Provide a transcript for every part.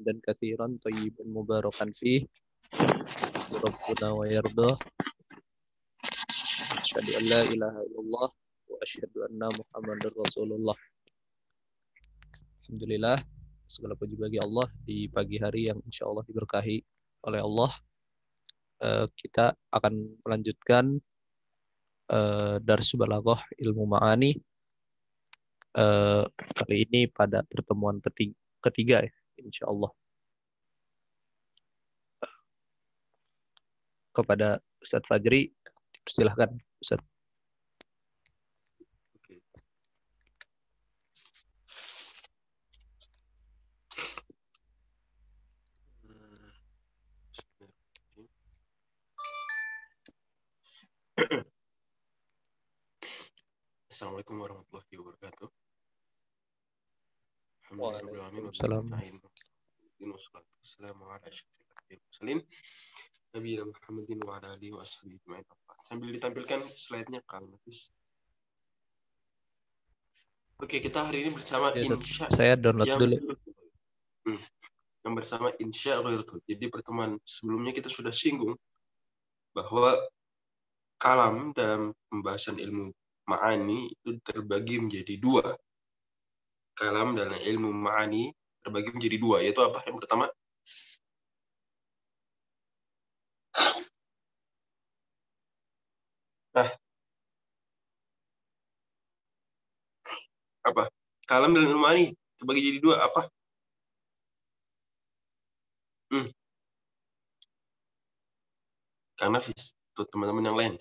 hamdan katsiran thayyiban mubarakan fih. Rabbuna wa yardah. Asyhadu an la ilaha illallah wa asyhadu anna Muhammadar Rasulullah. Alhamdulillah, segala puji bagi Allah di pagi hari yang insya Allah diberkahi oleh Allah. Kita akan melanjutkan Dars Balaghah Ilmu Ma'ani kali ini pada pertemuan ketiga ya, insya Allah. Kepada Ustadz Fajri, silahkan Ustadz. Assalamualaikum warahmatullahi wabarakatuh. Waalaikumsalam. Sambil ditampilkan slide-nya Kang Nafis. Oke, kita hari ini bersama insya. Saya download dulu. Yang bersama insya Allah. Jadi pertemuan sebelumnya kita sudah singgung bahwa kalam dalam pembahasan ilmu ma'ani itu terbagi menjadi dua. Kalam dalam ilmu ma'ani terbagi menjadi dua, yaitu apa? Yang pertama, apa? Kalam dalam ilmu ma'ani terbagi jadi dua, apa? Karena untuk teman-teman yang lain.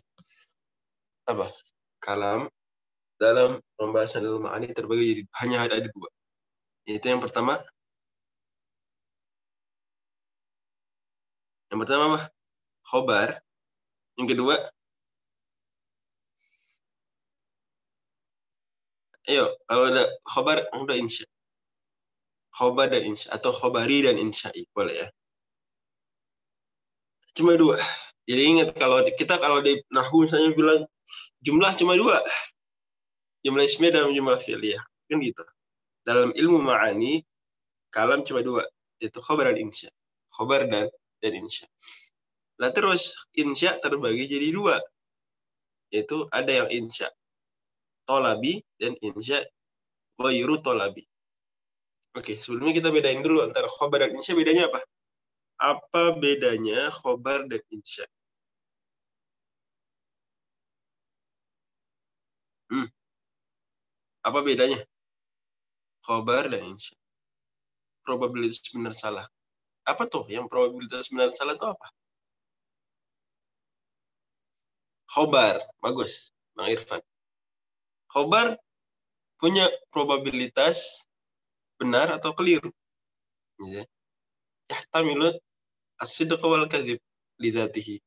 Apa? Kalam dalam pembahasan ilmu ma'ani terbagi jadi hanya ada dua. Yaitu yang pertama apa? Khobar. Yang kedua, ayo, kalau ada khobar, udah insya. Khobar dan insya, atau khobari dan insya'i, boleh ya. Cuma dua. Jadi ingat, kalau di nahwu misalnya bilang jumlah cuma dua. Jumlah ismiyah dan jumlah fi'liyah. Kan gitu. Dalam ilmu ma'ani, kalam cuma dua. Yaitu khobar dan insya. Khobar dan insya. Nah terus, insya terbagi jadi dua. Yaitu ada yang insya tolabi dan insya ghairu tolabi. Oke, sebelumnya kita bedain dulu antara khobar dan insya. Bedanya apa? Apa bedanya khobar dan insya? Apa bedanya khobar dan insya? Probabilitas benar salah. Apa tuh yang probabilitas benar salah itu apa? Khobar, bagus, Bang Irfan. Khobar punya probabilitas benar atau keliru. Yahtamilu as-sidqa wal kadhib lidzatihi.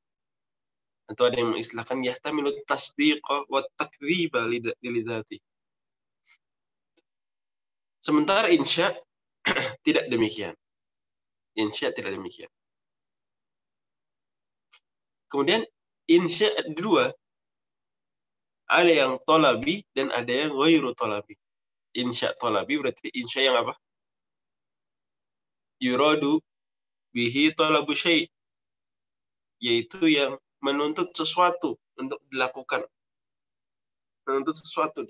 Atau ada yang mengistilahkan yahtamilu tasdiqa wa takdziba lidzatihi. Sementara insya tidak demikian. Insya tidak demikian. Kemudian insya dua. Ada yang tolabi dan ada yang ghairu tolabi. Insya tolabi berarti insya yang apa? Yuradu bihi tolabu syai'. Yaitu yang menuntut sesuatu untuk dilakukan. Menuntut sesuatu.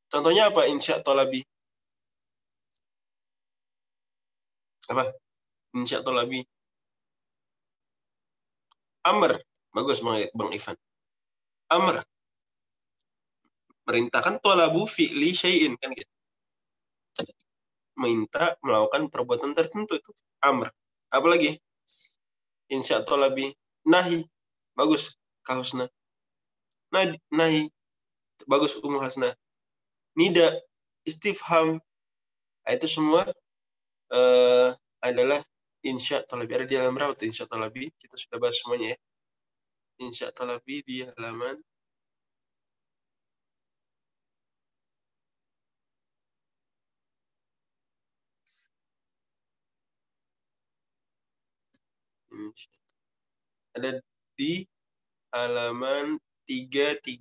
Contohnya apa insya tolabi? Apa? Insya tolabi. Amr. Bagus Bang Ivan. Amr. Perintahkan tolabu fi'li syai'in. Kan gitu. Minta melakukan perbuatan tertentu itu amr. Apalagi? Insya tolabi. Nahi. Bagus. Kahusna. Nahi. Bagus Ummu Hasna. Nida. Istifham. Itu semua adalah insya tolabi. Ada di halaman berapa tuh insya tolabi? Kita sudah bahas semuanya ya. Insya tolabi di halaman ada di halaman 330.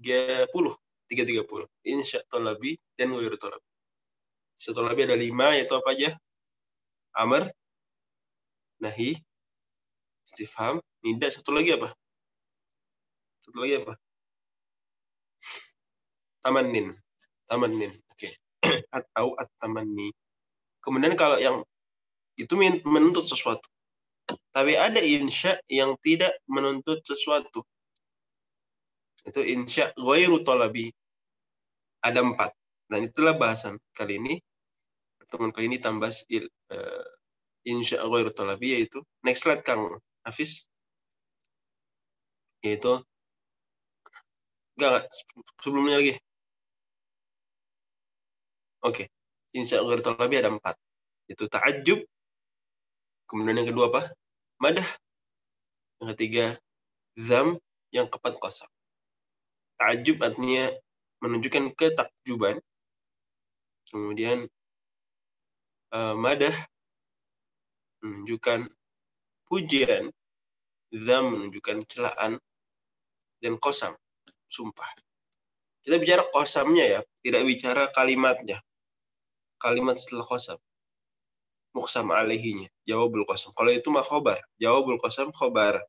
Insya tolabi dan ghairu tolabi. Insya tolabi ada 5, yaitu apa aja? Amr, nahi, istifham, nida. Satu lagi apa? Tamannin. Oke. Atau at-tamanni. Kemudian kalau yang itu menuntut sesuatu. Tapi ada insya yang tidak menuntut sesuatu. Itu insya ghairu talabi. Ada 4. Dan itulah bahasan kali ini. Teman kali ini tambah insya ghairu talabi, yaitu next slide Kang Hafiz. Yaitu enggak sebelumnya lagi. Oke. Insya ghairu talabi ada 4. Itu ta'ajjub. Kemudian yang kedua apa? Madah. Yang ketiga zam. Yang keempat qasam. Ta'ajjub artinya menunjukkan ketakjuban. Kemudian madah menunjukkan pujian, zam menunjukkan celaan, dan qasam, sumpah. Kita bicara qasamnya ya, tidak bicara kalimatnya. Kalimat setelah qasam. Muqsam alaihinya, jawabul qasam. Kalau itu mah khobar, jawabul qasam khobar.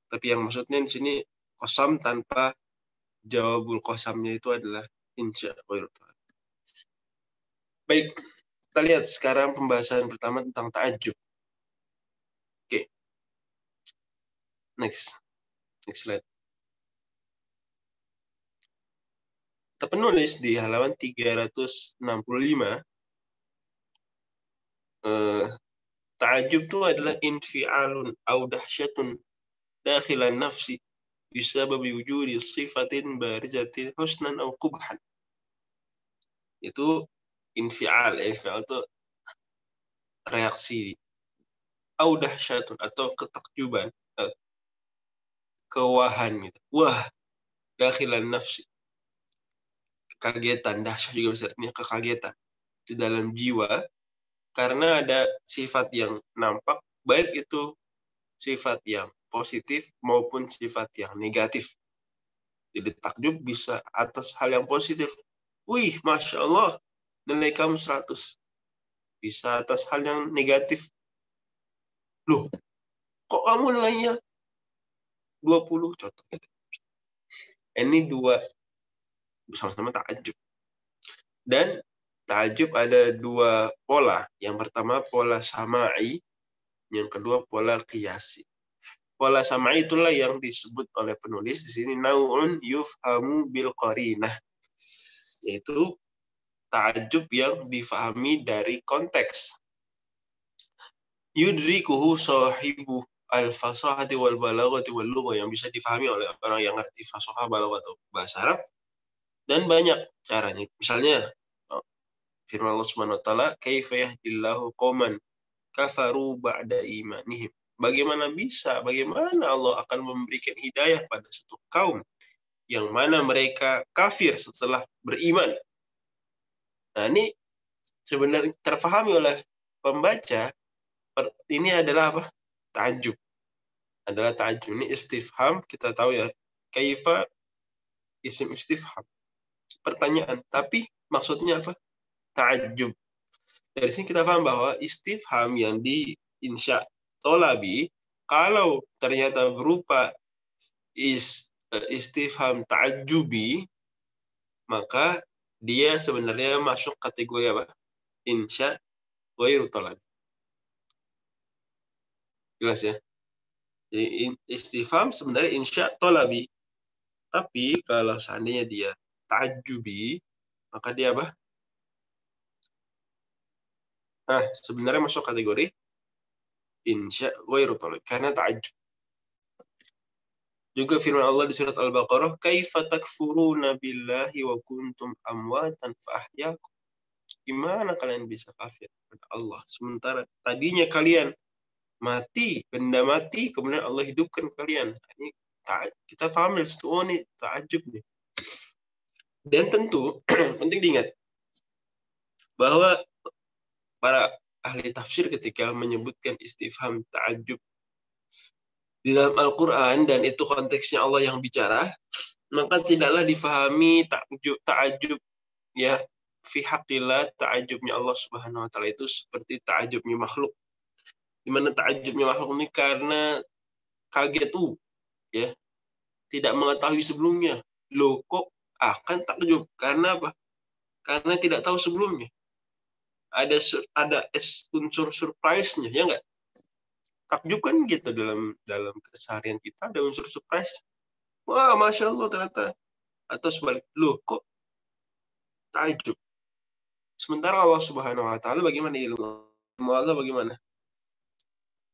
Tapi yang maksudnya di sini qasam tanpa jawabul qasamnya itu adalah insya ghairu talabi. Baik, kita lihat sekarang pembahasan pertama tentang ta'ajjub. Oke. Next slide. Penulis di halaman 365, ta'ajjub itu adalah infi'alun au dahsyatun dakhilan nafsi bisababi wujudi sifatin barizatin husnan au qubhan. Itu infi'al. Infi'al itu reaksi. Au dahsyatun atau ketakjuban, kewahan gitu. Wah, dakhilan nafsi. Kekagetan, dahsyat juga bisa artinya kekagetan di dalam jiwa karena ada sifat yang nampak, baik itu sifat yang positif maupun sifat yang negatif. Jadi takjub bisa atas hal yang positif. Wih, Masya Allah, nilai kamu 100. Bisa atas hal yang negatif. Loh, kok kamu nilainya 20? Contoh. Ini dua bersama-sama takjub. Dan takjub ada 2 pola. Yang pertama pola sama'i, yang kedua pola qiyasi. Pola sama'i itulah yang disebut oleh penulis di sini nau'un yufhamu bil qarinah, yaitu ta'ajjub yang difahami dari konteks. Yudrikuhu sahibu al-fasahati wal balaghati wal lughah, yang bisa difahami oleh orang yang ngerti fasahah, balaghah atau bahasa Arab. Dan banyak caranya. Misalnya firman Allah Subhanahu wa taala, "Kaifa yahdillahu qauman kafaru ba'da imanihim." Bagaimana Allah akan memberikan hidayah pada satu kaum yang mana mereka kafir setelah beriman. Nah, ini sebenarnya terfahami oleh pembaca. Ini adalah apa? Ta'ajjub. Adalah ta'ajjub. Ini istifham, kita tahu ya. Kaifa isim istifham. Pertanyaan. Tapi maksudnya apa? Ta'ajjub. Dari sini kita paham bahwa istifham yang di insya tolabi, kalau ternyata berupa istifham ta'ajjubi, maka dia sebenarnya masuk kategori apa? Insya ghairu tolabi. Jelas ya? Jadi istifham sebenarnya insya tolabi. Tapi kalau seandainya dia ta'ajjubi, maka dia apa? Nah, sebenarnya masuk kategori insya ghairu tolabi karena ta'ajjub. Juga firman Allah di surat Al-Baqarah, "Kaifa takfuruna billahi wa kuntum amwatan fa ahyaakum." Gimana kalian bisa kafir kepada Allah sementara tadinya kalian mati, benda mati, kemudian Allah hidupkan kalian. Ini kita paham dari situ, oh nih ta'ajub nih. Dan tentu penting diingat bahwa para ahli tafsir ketika menyebutkan istifham ta'ajub di dalam Al-Quran, dan itu konteksnya Allah yang bicara, maka tidaklah difahami ta'ajub ya fi haqqillah, ta'ajubnya Allah Subhanahu wa taala itu seperti ta'ajubnya makhluk. Di mana ta'ajubnya makhluk ini karena kaget ya, tidak mengetahui sebelumnya. Loh, kok akan takjub? Karena apa? Karena tidak tahu sebelumnya. Ada unsur surprise-nya, ya enggak? Takjub kan gitu, dalam keseharian kita ada unsur surprise. Wah, Masya Allah ternyata. Atau sebalik, loh kok takjub? Sementara Allah Subhanahu wa taala bagaimana ilmu? Ilmu Allah bagaimana?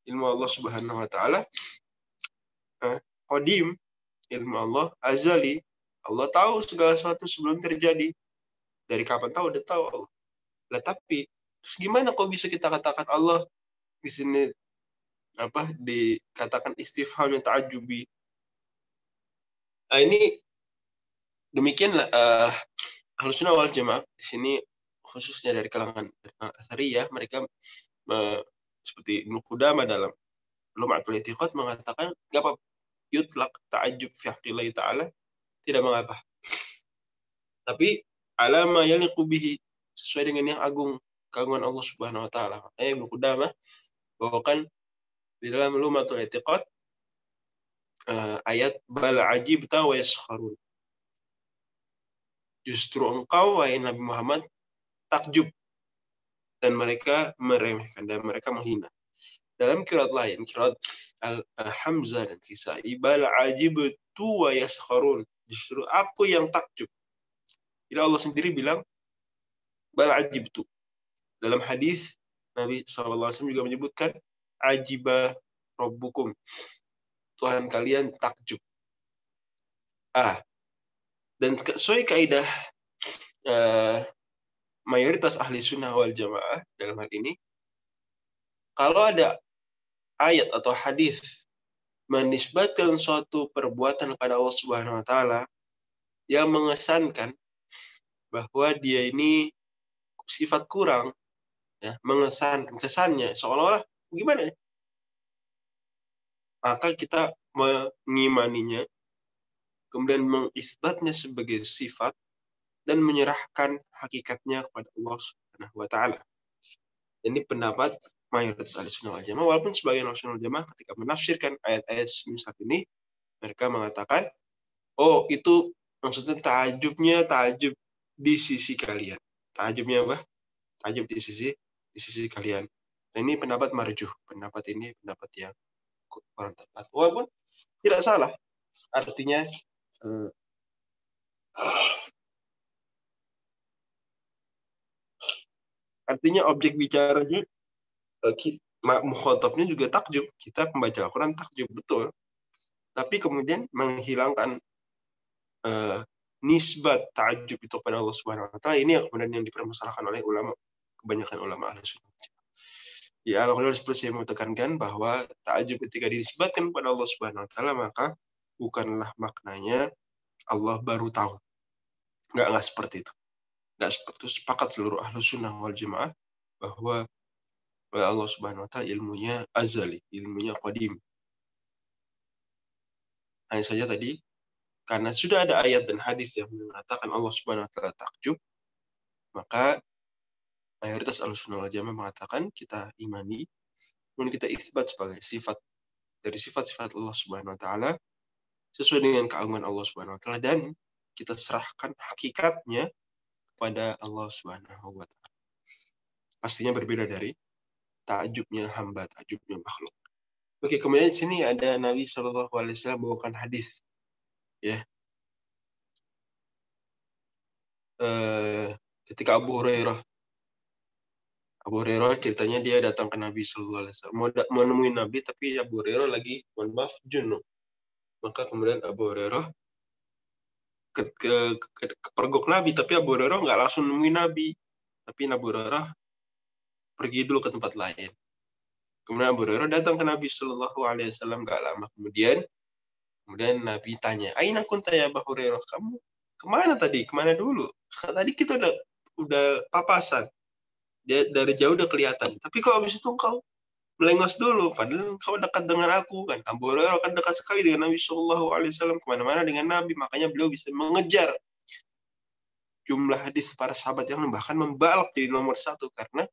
Ilmu Allah Subhanahu wa taala qadim, ilmu Allah azali. Allah tahu segala sesuatu sebelum terjadi. Dari kapan tahu? Udah tahu Allah. Lah tapi terus gimana kok bisa kita katakan Allah di sini dikatakan istifham yang ta'ajubi? Nah, ini demikianlah Ahlussunnah wal Jamaah di sini, khususnya dari kalangan Atsariyah, mereka seperti Ibnu Qudamah dalam Lum'atul I'tiqad mengatakan enggak apa yutlaq ta'ajjub fi haqqillahi ta'ala, tidak mengapa. Tapi alama yaliqu bihi, sesuai dengan yang agung, keagungan Allah Subhanahu wa taala. Ibnu Qudamah bawakan di dalam Lum'atul I'tiqad ayat bal ajibta wa yaskharun. Justru engkau wahai Nabi Muhammad takjub dan mereka meremehkan dan mereka menghina. Dalam qiraat lain, qiraat Hamzah dan Kisai, bal ajibtu wa yaskharun. Justru aku yang takjub. Jadi Allah sendiri bilang bal ajibtu. Dalam hadis Nabi SAW juga menyebutkan ajiba rabbukum. Tuhan kalian takjub. Dan sesuai kaidah mayoritas ahli sunnah wal jamaah dalam hal ini, kalau ada ayat atau hadis menisbatkan suatu perbuatan kepada Allah Subhanahu wa taala yang mengesankan bahwa dia ini sifat kurang, ya, mengesankan kesannya seolah-olah gimana? Maka kita mengimaninya, kemudian mengisbatnya sebagai sifat dan menyerahkan hakikatnya kepada Allah Subhanahu wa taala. Ini pendapat mayoritas Ahlussunnah wal Jamaah, walaupun sebagian Ahlussunnah wal Jamaah ketika menafsirkan ayat-ayat semisal ini, mereka mengatakan, oh itu maksudnya ta'ajub di sisi kalian. Ta'ajubnya apa? Ta'ajub di sisi kalian. Dan ini pendapat marjuh. Pendapat ini pendapat yang kurang tepat. Walaupun tidak salah. Artinya objek bicaranya, mukhatabnya juga takjub. Kita pembaca Al-Quran takjub, betul. Tapi kemudian menghilangkan nisbat ta'ajub itu kepada Allah Subhanahu wa taala, ini yang kemudian yang dipermasalahkan oleh kebanyakan ulama Ahlussunnah. Ya, kalau seperti saya mau tekankan bahwa ta'ajub ketika dinisbatkan kepada Allah Subhanahu wa taala, maka bukanlah maknanya Allah baru tahu. Enggak seperti itu. Enggak seperti itu. Sepakat seluruh Ahlussunnah wal Jamaah bahwa Allah Subhanahu wa taala ilmunya azali, ilmunya qadim. Hanya saja tadi karena sudah ada ayat dan hadis yang mengatakan Allah Subhanahu wa taala takjub, maka mayoritas Ahlussunnah wal Jamaah mengatakan kita imani, kemudian kita itsbat sebagai sifat dari sifat-sifat Allah Subhanahu wa taala sesuai dengan keagungan Allah Subhanahu wa taala, dan kita serahkan hakikatnya kepada Allah Subhanahu wa taala. Pastinya berbeda dari ta'ajubnya hamba, ta'ajubnya makhluk. Oke, kemudian di sini ada Nabi Shallallahu alaihi wasallam bawakan hadis, ya. Ketika Abu Hurairah ceritanya dia datang ke Nabi Shallallahu alaihi wasallam, mau nemuin Nabi, tapi Abu Hurairah lagi junub. Maka kemudian Abu Hurairah kepergok Nabi, tapi Abu Hurairah nggak langsung nemuin Nabi, tapi Abu Hurairah pergi dulu ke tempat lain. Kemudian Abu Hurairah datang ke Nabi Shallallahu alaihi wasallam nggak lama kemudian Nabi tanya, "Aina kunta ya Abu Hurairah? Kamu kemana tadi? Kemana dulu? Tadi kita udah papasan. Dia dari jauh udah kelihatan. Tapi kok habis itu engkau melengos dulu? Padahal engkau dekat dengan aku kan." Abu Hurairah kan dekat sekali dengan Nabi Shallallahu alaihi wasallam, kemana-mana dengan Nabi, makanya beliau bisa mengejar jumlah hadis para sahabat yang bahkan membalap jadi nomor 1 karena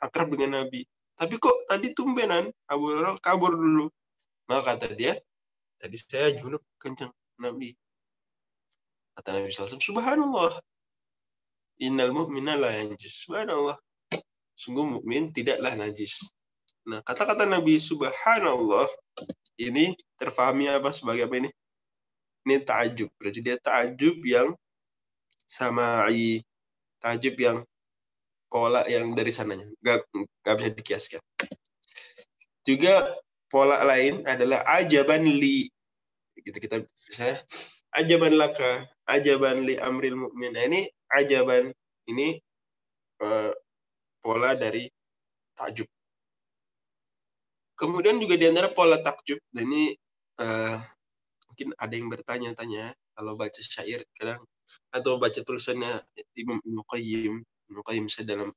akrab dengan Nabi. Tapi kok tadi tumbenan Abu Hurairah kabur dulu. Maka kata dia, tadi saya junub kencang Nabi. Kata Nabi SAW, subhanallah, innal mu'mina la yanjus. Subhanallah, sungguh mukmin tidaklah najis. Nah, kata-kata Nabi subhanallah ini terfahami apa sebagai apa ini? Ini ta'ajub. Berarti dia ta'ajub yang sama'i, ta'ajub yang pola yang dari sananya. Gak bisa dikiaskan. Juga pola lain adalah ajaban li. Kita saya ajaban laka, ajaban li amril mu'min. Nah, ini ajaban ini pola dari takjub. Kemudian juga di antara pola takjub, dan ini mungkin ada yang bertanya-tanya kalau baca syair kadang atau baca tulisannya Imam Ibnu Qayyim saya dalam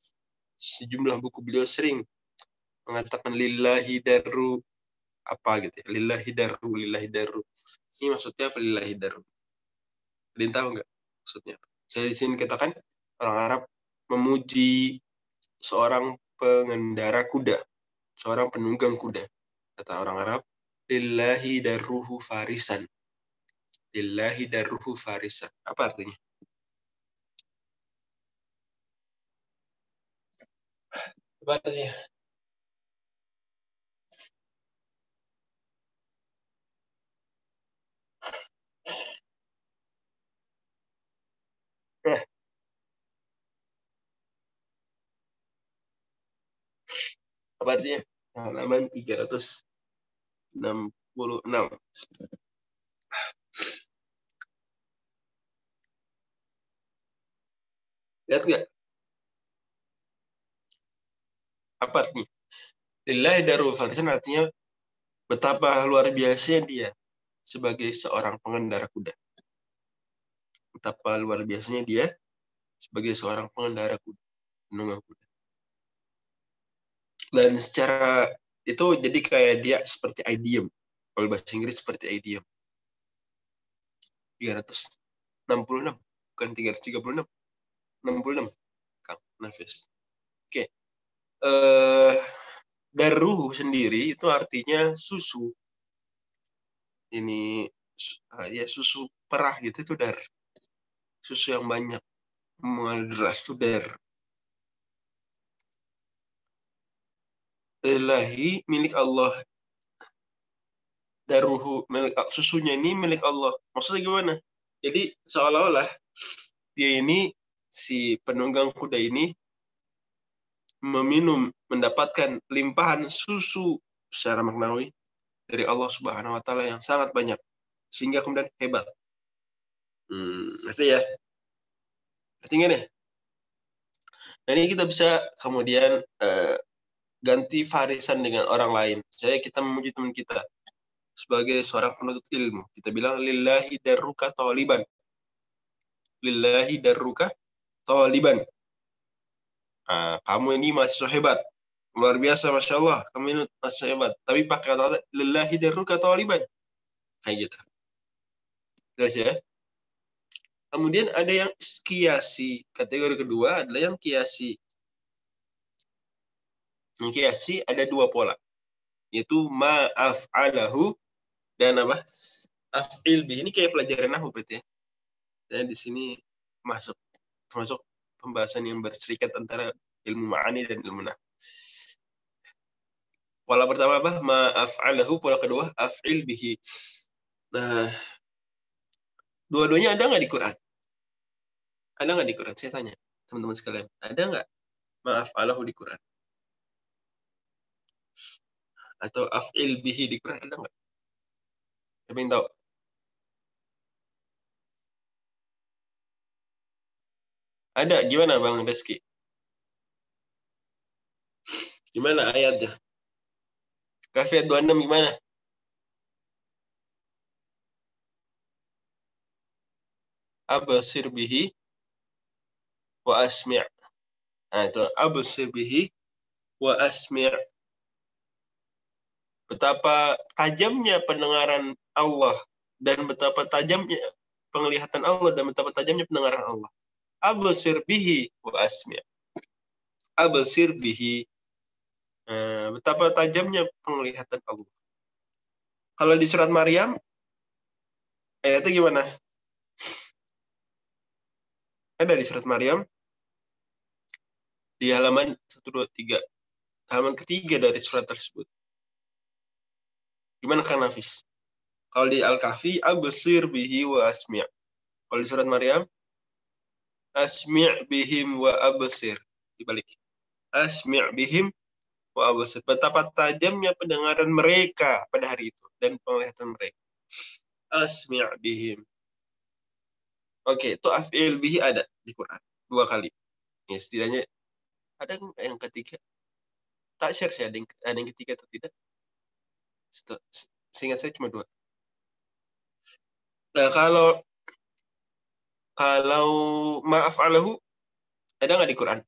sejumlah buku beliau sering mengatakan lillahi darru apa gitu ya, lillahi darru. Ini maksudnya apa lillahi darru? Ada yang tahu nggak maksudnya? Saya di sini katakan orang Arab memuji seorang pengendara kuda, seorang penunggang kuda. Kata orang Arab, lillahi darruhu farisan. Lillahi darruhu farisan. Apa artinya? Apa artinya? Apa artinya? Halaman 366. Lihat nggak? Apa artinya? Lillahi darruhu farisan artinya betapa luar biasanya dia sebagai seorang pengendara kuda. Betapa luar biasanya dia sebagai seorang pengendara kuda, penunggang kuda. Dan secara itu jadi kayak dia seperti idiom. Kalau bahasa Inggris seperti idiom. 366, bukan 336. 66, Kang Nafis. Oke. Darruhu sendiri itu artinya susu. Ini ya susu perah gitu itu dar. Susu yang banyak deras itu dar. Lillahi milik Allah. Darruhu milik susunya ini milik Allah. Maksudnya gimana? Jadi seolah-olah dia ini si penunggang kuda ini mendapatkan limpahan susu secara maknawi dari Allah Subhanahu wa taala yang sangat banyak sehingga kemudian hebat. Ngerti ya? Ngerti nggak nih? Nah, ini kita bisa kemudian ganti farisan dengan orang lain. Kita memuji teman kita sebagai seorang penuntut ilmu. Kita bilang lillahi darruka taliban. Lillahi darruka taliban. Kamu ini mahasiswa hebat. Luar biasa, Masya Allah. Kamu ini mahasiswa hebat. Tapi pakai kata lillahi darruka taliban. Kayak gitu. Jelas ya? Kemudian ada yang kiasi. Kategori kedua adalah yang kiasi. Yang kiasi ada dua pola. Yaitu ma'af'alahu dan apa? Af'il bi. Ini kayak pelajaran nahwu berarti ya. Dan di sini termasuk pembahasan yang berserikat antara ilmu ma'ani dan ilmu nahwu. Pola pertama apa? Ma'af'alahu. Pola kedua af'il bihi. Nah, dua-duanya ada nggak di Quran? Ada nggak di Quran? Saya tanya teman-teman sekalian. Ada nggak ma'af'alahu di Quran? Atau af'il bihi di Quran ada nggak? Siapa yang tahu? Ada. Gimana Bang Reski? Gimana ayatnya? Kafir 26 gimana? Abasir bihi wa asmi'. Nah, itu abasir bihi wa asmi'. Betapa tajamnya pendengaran Allah dan betapa tajamnya penglihatan Allah dan betapa tajamnya pendengaran Allah. Absir bihi wa asmi'. Absir bihi. Betapa tajamnya penglihatan Allah. Kalau di surat Maryam, ayatnya gimana? Ada di surat Maryam, di halaman 1, 2, 3. Halaman ketiga dari surat tersebut. Gimana Kang Nafis? Kalau di Al-Kahfi, absir bihi wa asmi'. Kalau di surat Maryam, asmi' bihim wa absir. Dibalik. Asmi' bihim wa absir. Betapa tajamnya pendengaran mereka pada hari itu dan penglihatan mereka. Asmi' bihim. Oke, itu af'il bihi ada di Quran 2 kali. Ya, setidaknya ada yang ketiga. Tak share sih ada yang ketiga atau tidak. Seingat saya cuma 2. Nah, kalau ma'af'alahu ada nggak di Quran?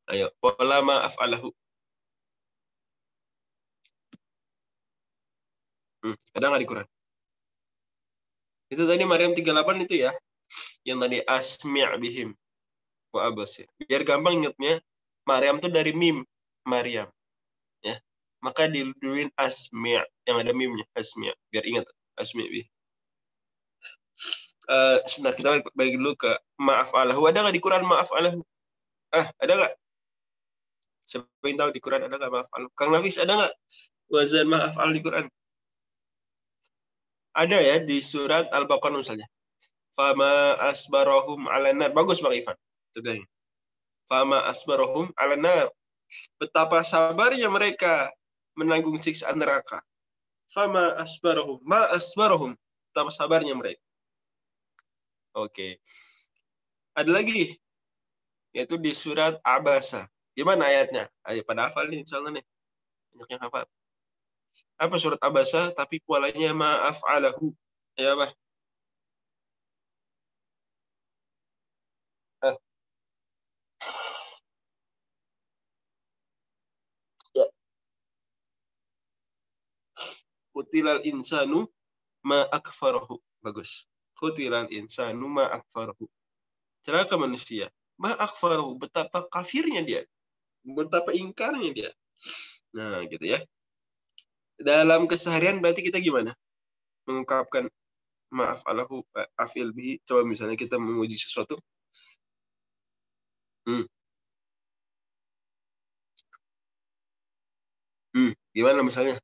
Ayo, wala ma'af'alahu. Ada nggak di Quran? Itu tadi Maryam 38 itu ya. Yang tadi asmi' bihim wa abasir. Biar gampang ingatnya, Maryam tuh dari mim Maryam. Ya. Maka diduluin asmi', yang ada mimnya, asmi'. Biar ingat asmi' bih. Sebentar, kita bagi dulu ke ma'af'alahu. Ada nggak di Quran ma'af'alahu? Ada nggak? Siapa yang tahu di Quran ada nggak ma'af'alahu? Kang Nafis, ada nggak wazan ma'af'al di Quran? Ada ya di surat Al-Baqarah misalnya. Fama asbarahum 'alan nar. Bagus Bang Ivan. Sudah. Fama asbarahum 'alan nar. Betapa sabarnya mereka menanggung siksaan neraka. Fama asbarahum, ma asbarahum. Betapa sabarnya mereka. Oke. Ada lagi yaitu di surat Abasa. Gimana ayatnya? Ayo pada hafal nih insyaallah nih. Banyak yang hafal. Apa surat Abasa tapi polanya ma'af'alahu? Ya apa? Ya. Qutilal insanu ma akfarahu. Bagus. Qutilal insanu ma akfarahu. Celaka manusia. Ma akfarahu. Betapa kafirnya dia. Betapa ingkarnya dia. Nah, gitu ya. Dalam keseharian berarti kita gimana? Mengungkapkan maaf alahu afil bihi. Coba misalnya kita memuji sesuatu. Gimana misalnya?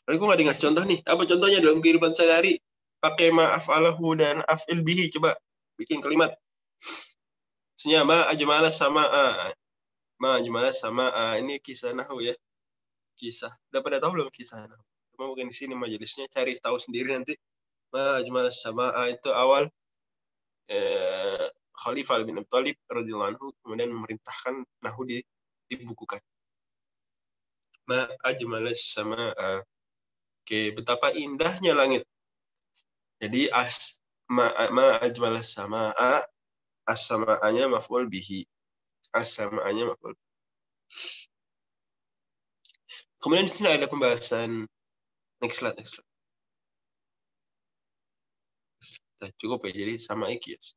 Aku nggak dikasih contoh nih. Apa contohnya dalam kehidupan sehari-hari? Pakai maaf alahu dan afil bihi. Coba bikin kalimat. Misalnya ma ajmala sama a. Ma ajmala sama a. Ini kisah nahu ya. Kisah. Udah pada tahu belum kisah nahu? Cuma mungkin di sini majelisnya cari tahu sendiri nanti. Ma ajmala sama a itu awal Khalifah bin Abi Thalib radhiyallahu anhu kemudian memerintahkan nahu dibukukan. Ma ajmala sama a. Oke, betapa indahnya langit. Jadi ma ajmala sama a, as-sama'anya maf'ul bihi. As-sama'anya maf'ul. Kemudian di sini ada pembahasan next slide. Cukup ya, jadi sama ikias.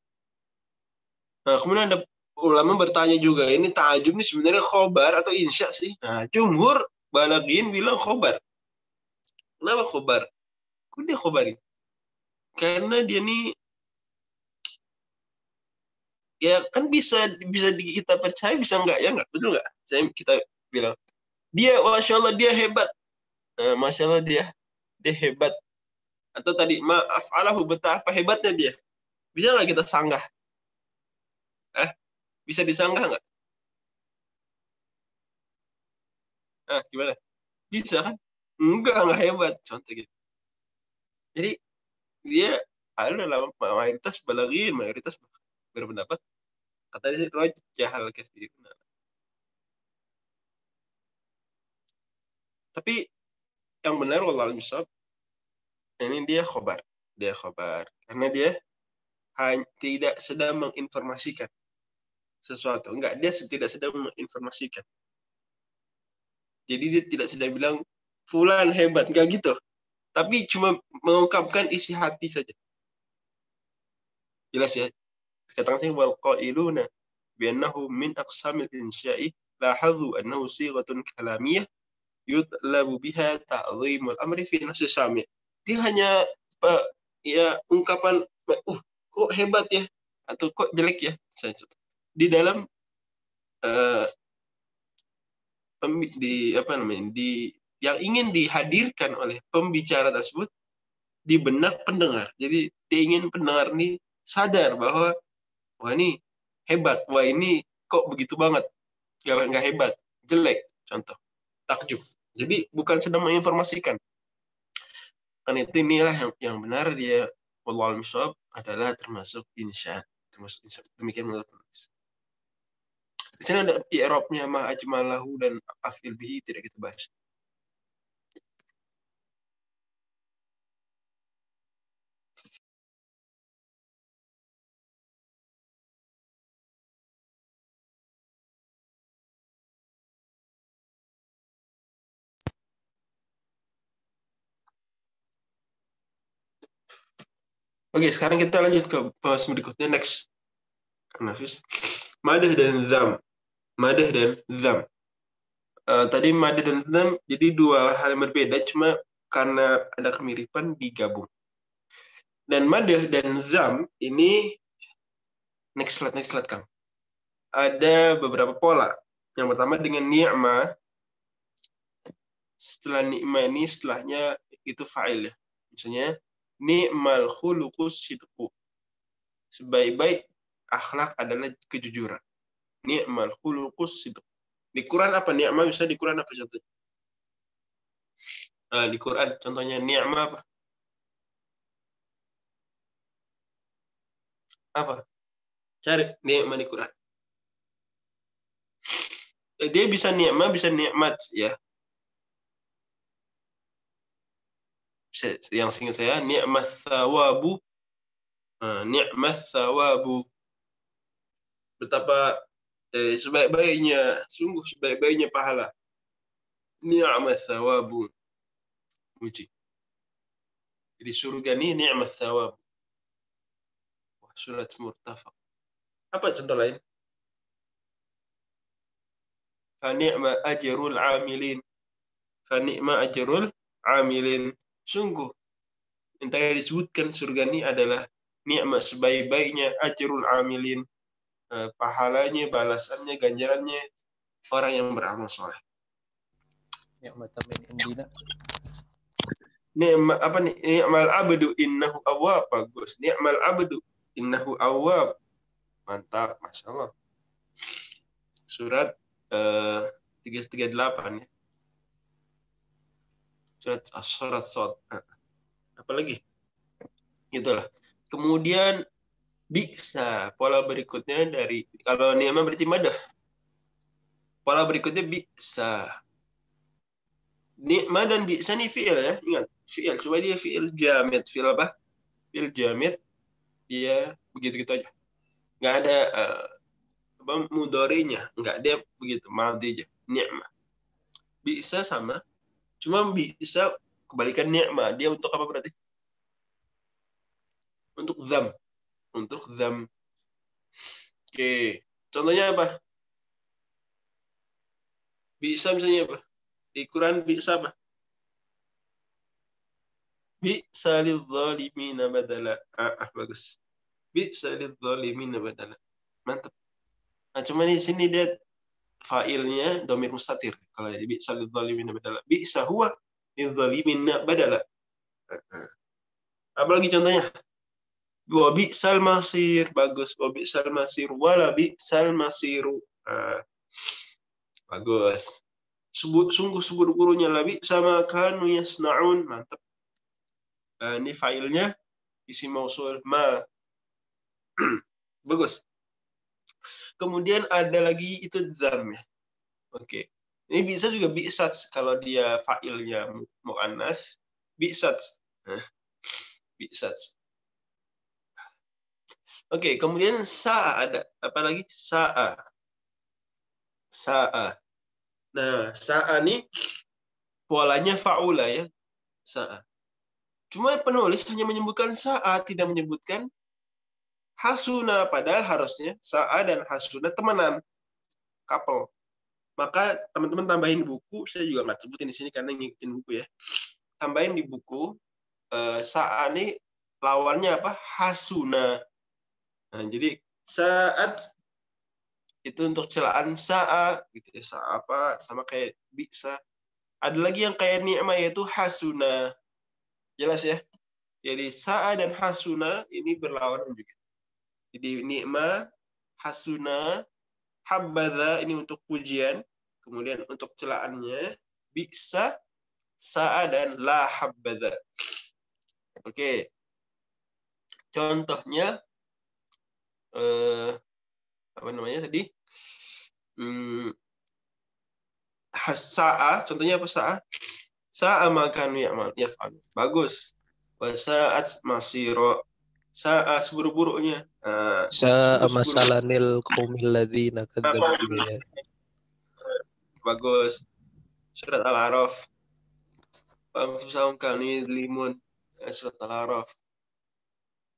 Nah, kemudian ada ulama bertanya juga, ini ta'ajub ini sebenarnya khobar atau insya sih? Nah, jumhur balagin bilang khobar. Kenapa khobar? Kok dia khobarin? Karena dia nih ya kan bisa kita percaya, bisa enggak ya enggak? Betul enggak? Kita bilang dia masya Allah dia hebat. Nah, masya Allah dia hebat. Atau tadi maaf alahu betapa hebatnya dia. Bisa nggak kita sanggah? Bisa disanggah nggak? Gimana? Bisa kan? Nggak hebat. Contoh gitu. Jadi dia adalah mayoritas balagin, mayoritas berpendapat katanya rojah hal katsir. Tapi yang benar wallahu a'lam ini dia khobar. Dia khobar karena dia tidak sedang menginformasikan sesuatu. Enggak, dia tidak sedang menginformasikan. Jadi dia tidak sedang bilang fulan hebat, enggak gitu. tapi cuma mengungkapkan isi hati saja. Jelas ya? Katakan sini wal qailuna bi annahu min aqsamil insya'i lahazu annahu sighatun kalamiyah yutlabu biha ta'zimul amri fi nafsi sami. Dia hanya ya ungkapan kok hebat ya atau kok jelek ya, saya contoh. Di dalam yang ingin dihadirkan oleh pembicara tersebut di benak pendengar. Jadi dia ingin pendengar ini sadar bahwa wah ini hebat, wah ini kok begitu banget, nggak hebat, jelek, contoh, takjub. Jadi bukan sedang menginformasikan. Kan itu inilah yang benar dia wallahu a'lam adalah termasuk insya, termasuk insya. Demikian menurut penulis. Di sini ada i'rabnya ma ajmalahu dan afil bihi tidak kita bahas. Oke, sekarang kita lanjut ke bahas berikutnya next. Nafis. Madah dan zam. Madah dan zam. Tadi madah dan zam jadi dua hal yang berbeda, cuma karena ada kemiripan digabung. Dan madah dan zam ini next slide Kang. Ada beberapa pola. Yang pertama dengan ni'ma. Setelah ni'ma ini setelahnya itu fa'il ya. Misalnya ni'mal khuluqus sidqu. Sebaik-baik akhlak adalah kejujuran. Ni'mal khuluqus sidqu. Di Quran apa ni'ma? Bisa di Quran apa contohnya? Di Quran contohnya ni'ma apa? Apa? Cari ni'ma di Quran. Dia bisa ni'ma, bisa nikmat ya. Yang seingat saya ni'mas sawabu. Ni'mas sawabu. Betapa sebaik-baiknya, sungguh sebaik-baiknya pahala. Ni'mas sawabu. Puji. Jadi surga ini ni'mas sawabu. Surat Murtafaq. Apa contoh lain? Fani'ma ajrul amilin. Fani'ma ajrul amilin. Sungguh yang tadi disebutkan surga ini adalah nikmat sebaik-baiknya ajrul amilin. Pahalanya, balasannya, ganjarannya orang yang beramal soleh. Ni'matan min indina. Ni'mal apa nih? Ni'mal abdu innahu awwab. Bagus. Ni'mal abdu innahu awwab. Mantap, Masya Allah. Surat 338 ya. Surat Shad. Apalagi? Itulah. Kemudian bisa pola berikutnya dari kalau ni'mah berarti madah. Pola berikutnya bisa. Ni'mah dan bisa nih fi'il ya. Ingat, fi'il. Coba dia fi'il jamid. Fi'il apa? Fi'il jamid. Dia begitu-gitu aja. Nggak ada mudhari'nya. Nggak, dia begitu. Madhi aja. Ni'mah. Bisa sama. Cuma bisa kebalikan ni'mah. Dia untuk apa berarti? Untuk zam. Untuk zam. Oke. Contohnya apa? Bisa misalnya apa? Di Quran bisa apa? Bisa lidzalimina badala. Bagus. Bisa lidzalimina badala. Mantap. Nah, cuma di sini dia fa'ilnya dhamir mustatir. Kalau di bisa lidzalimina badala. Bisa huwa lidzalimina badala. Apalagi contohnya? Wa bi'sal masir. Bagus. Wa bi'sal masir. Wala bi'sal masiru. Bagus. Sungguh seburuk-buruknya labi sama kanu yasnaun. Mantap. Ini filenya isi mausul ma. Bagus. Kemudian ada lagi itu dzam ya. Oke. Ini bisa juga bi'sats kalau dia fa'ilnya muannas. Bi'sats. Bi'sats. Oke, kemudian sa'a ada apa lagi? Sa'a. Sa'a. Nah, sa'a nih polanya fa'ula ya. Sa'a. Cuma penulis hanya menyebutkan sa'a, tidak menyebutkan hasuna. Padahal harusnya sa'a dan hasuna temenan, couple. Maka teman-teman tambahin di buku, saya juga nggak sebutin di sini karena ngikutin buku ya. Tambahin di buku, sa'a ini lawannya apa? Hasuna. Nah, jadi saat itu untuk celaan sa'a, gitu ya. Sa'a apa? Sama kayak bisa. Ada lagi yang kayak ni'mah yaitu hasuna. Jelas ya? Jadi sa'a dan hasuna ini berlawanan juga. Jadi ni'mah, hasuna, habbadha ini untuk pujian, kemudian untuk celaannya bisa, sa'a dan la habbadha. Oke. Contohnya apa namanya tadi? Sa'a, contohnya apa sa'a? Sa'a makan yaf'al. Bagus. Wa sa'at masiro. Sa'a seburuk-buruknya. Sa'a masalanil qaumil ladzina kadzdzabu bi. Bagus. Surat Al-A'raf. Famfusahum kani limun. Surat Al-A'raf.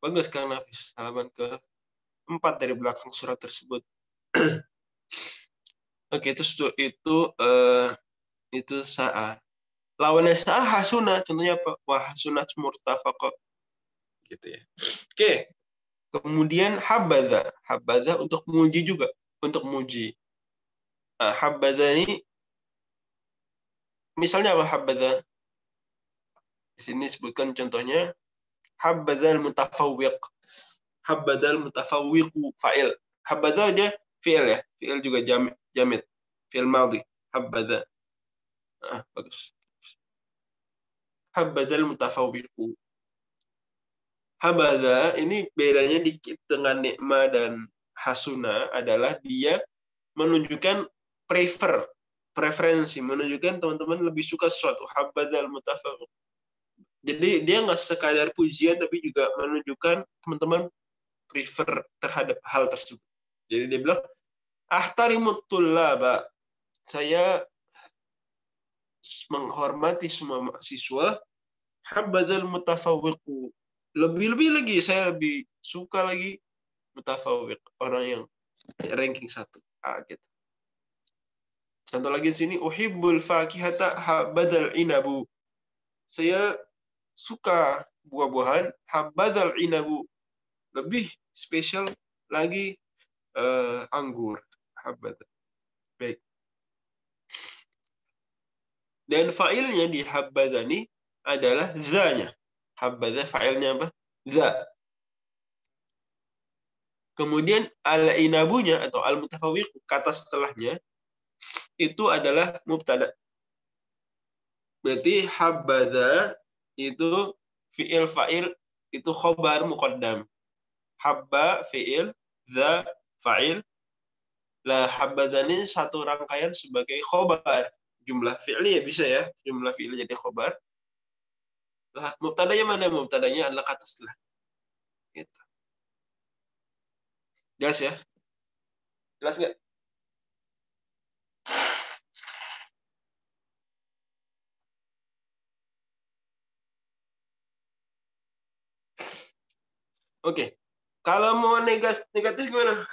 Bagus Kang Nafis. Halaman ke-4 dari belakang surat tersebut. Oke, itu sa'a. Lawannya sa'a hasuna. Contohnya apa? Wah hasunat murtafaqah. Gitu ya. Oke. Kemudian habadha. Habadha untuk muji juga. Untuk muji. Nah, habadha ini misalnya apa habadha? Di sini sebutkan contohnya habadha al-mutafawwiq. Habadha al-mutafawwiqu fa'il. Habadha dia fi'il ya. Fi'il juga jamid. Fi'il madhi. Habadha. Bagus. Habadha al-mutafawwiqu. Habadha ini bedanya dikit dengan ni'mah dan hasuna adalah dia menunjukkan preferensi, menunjukkan teman-teman lebih suka sesuatu. Habadha al-mutafawwiq. Jadi dia nggak sekadar pujian tapi juga menunjukkan teman-teman prefer terhadap hal tersebut. Jadi dia bilang, ahtarimut tullaba. Saya menghormati semua mahasiswa. Habadha al-mutafawwiqu. Lebih-lebih lagi, saya lebih suka lagi mutafawwiq, orang yang ranking 1. Gitu. Contoh lagi di sini, uhibbul fakihata habadal inabu. Saya suka buah-buahan, habadal inabu. Lebih spesial lagi anggur. Habadal. Baik. Dan fa'ilnya di habadani adalah za-nya. Habadha fa'ilnya apa? Za. Kemudian al-inabunya atau al-mutafawwiq, kata setelahnya, itu adalah mubtada. Berarti habadha itu fi'il fa'il itu khobar muqaddam. Habba fi'il, za fa'il. Lah habadhani satu rangkaian sebagai khobar. Jumlah fi'li ya bisa ya. Jumlah fi'li jadi khobar. Lah mubtadanya mana? Mubtadanya adalah kata setelah. Gitu. Jelas ya? Jelas nggak? Oke. Kalau mau negatif gimana?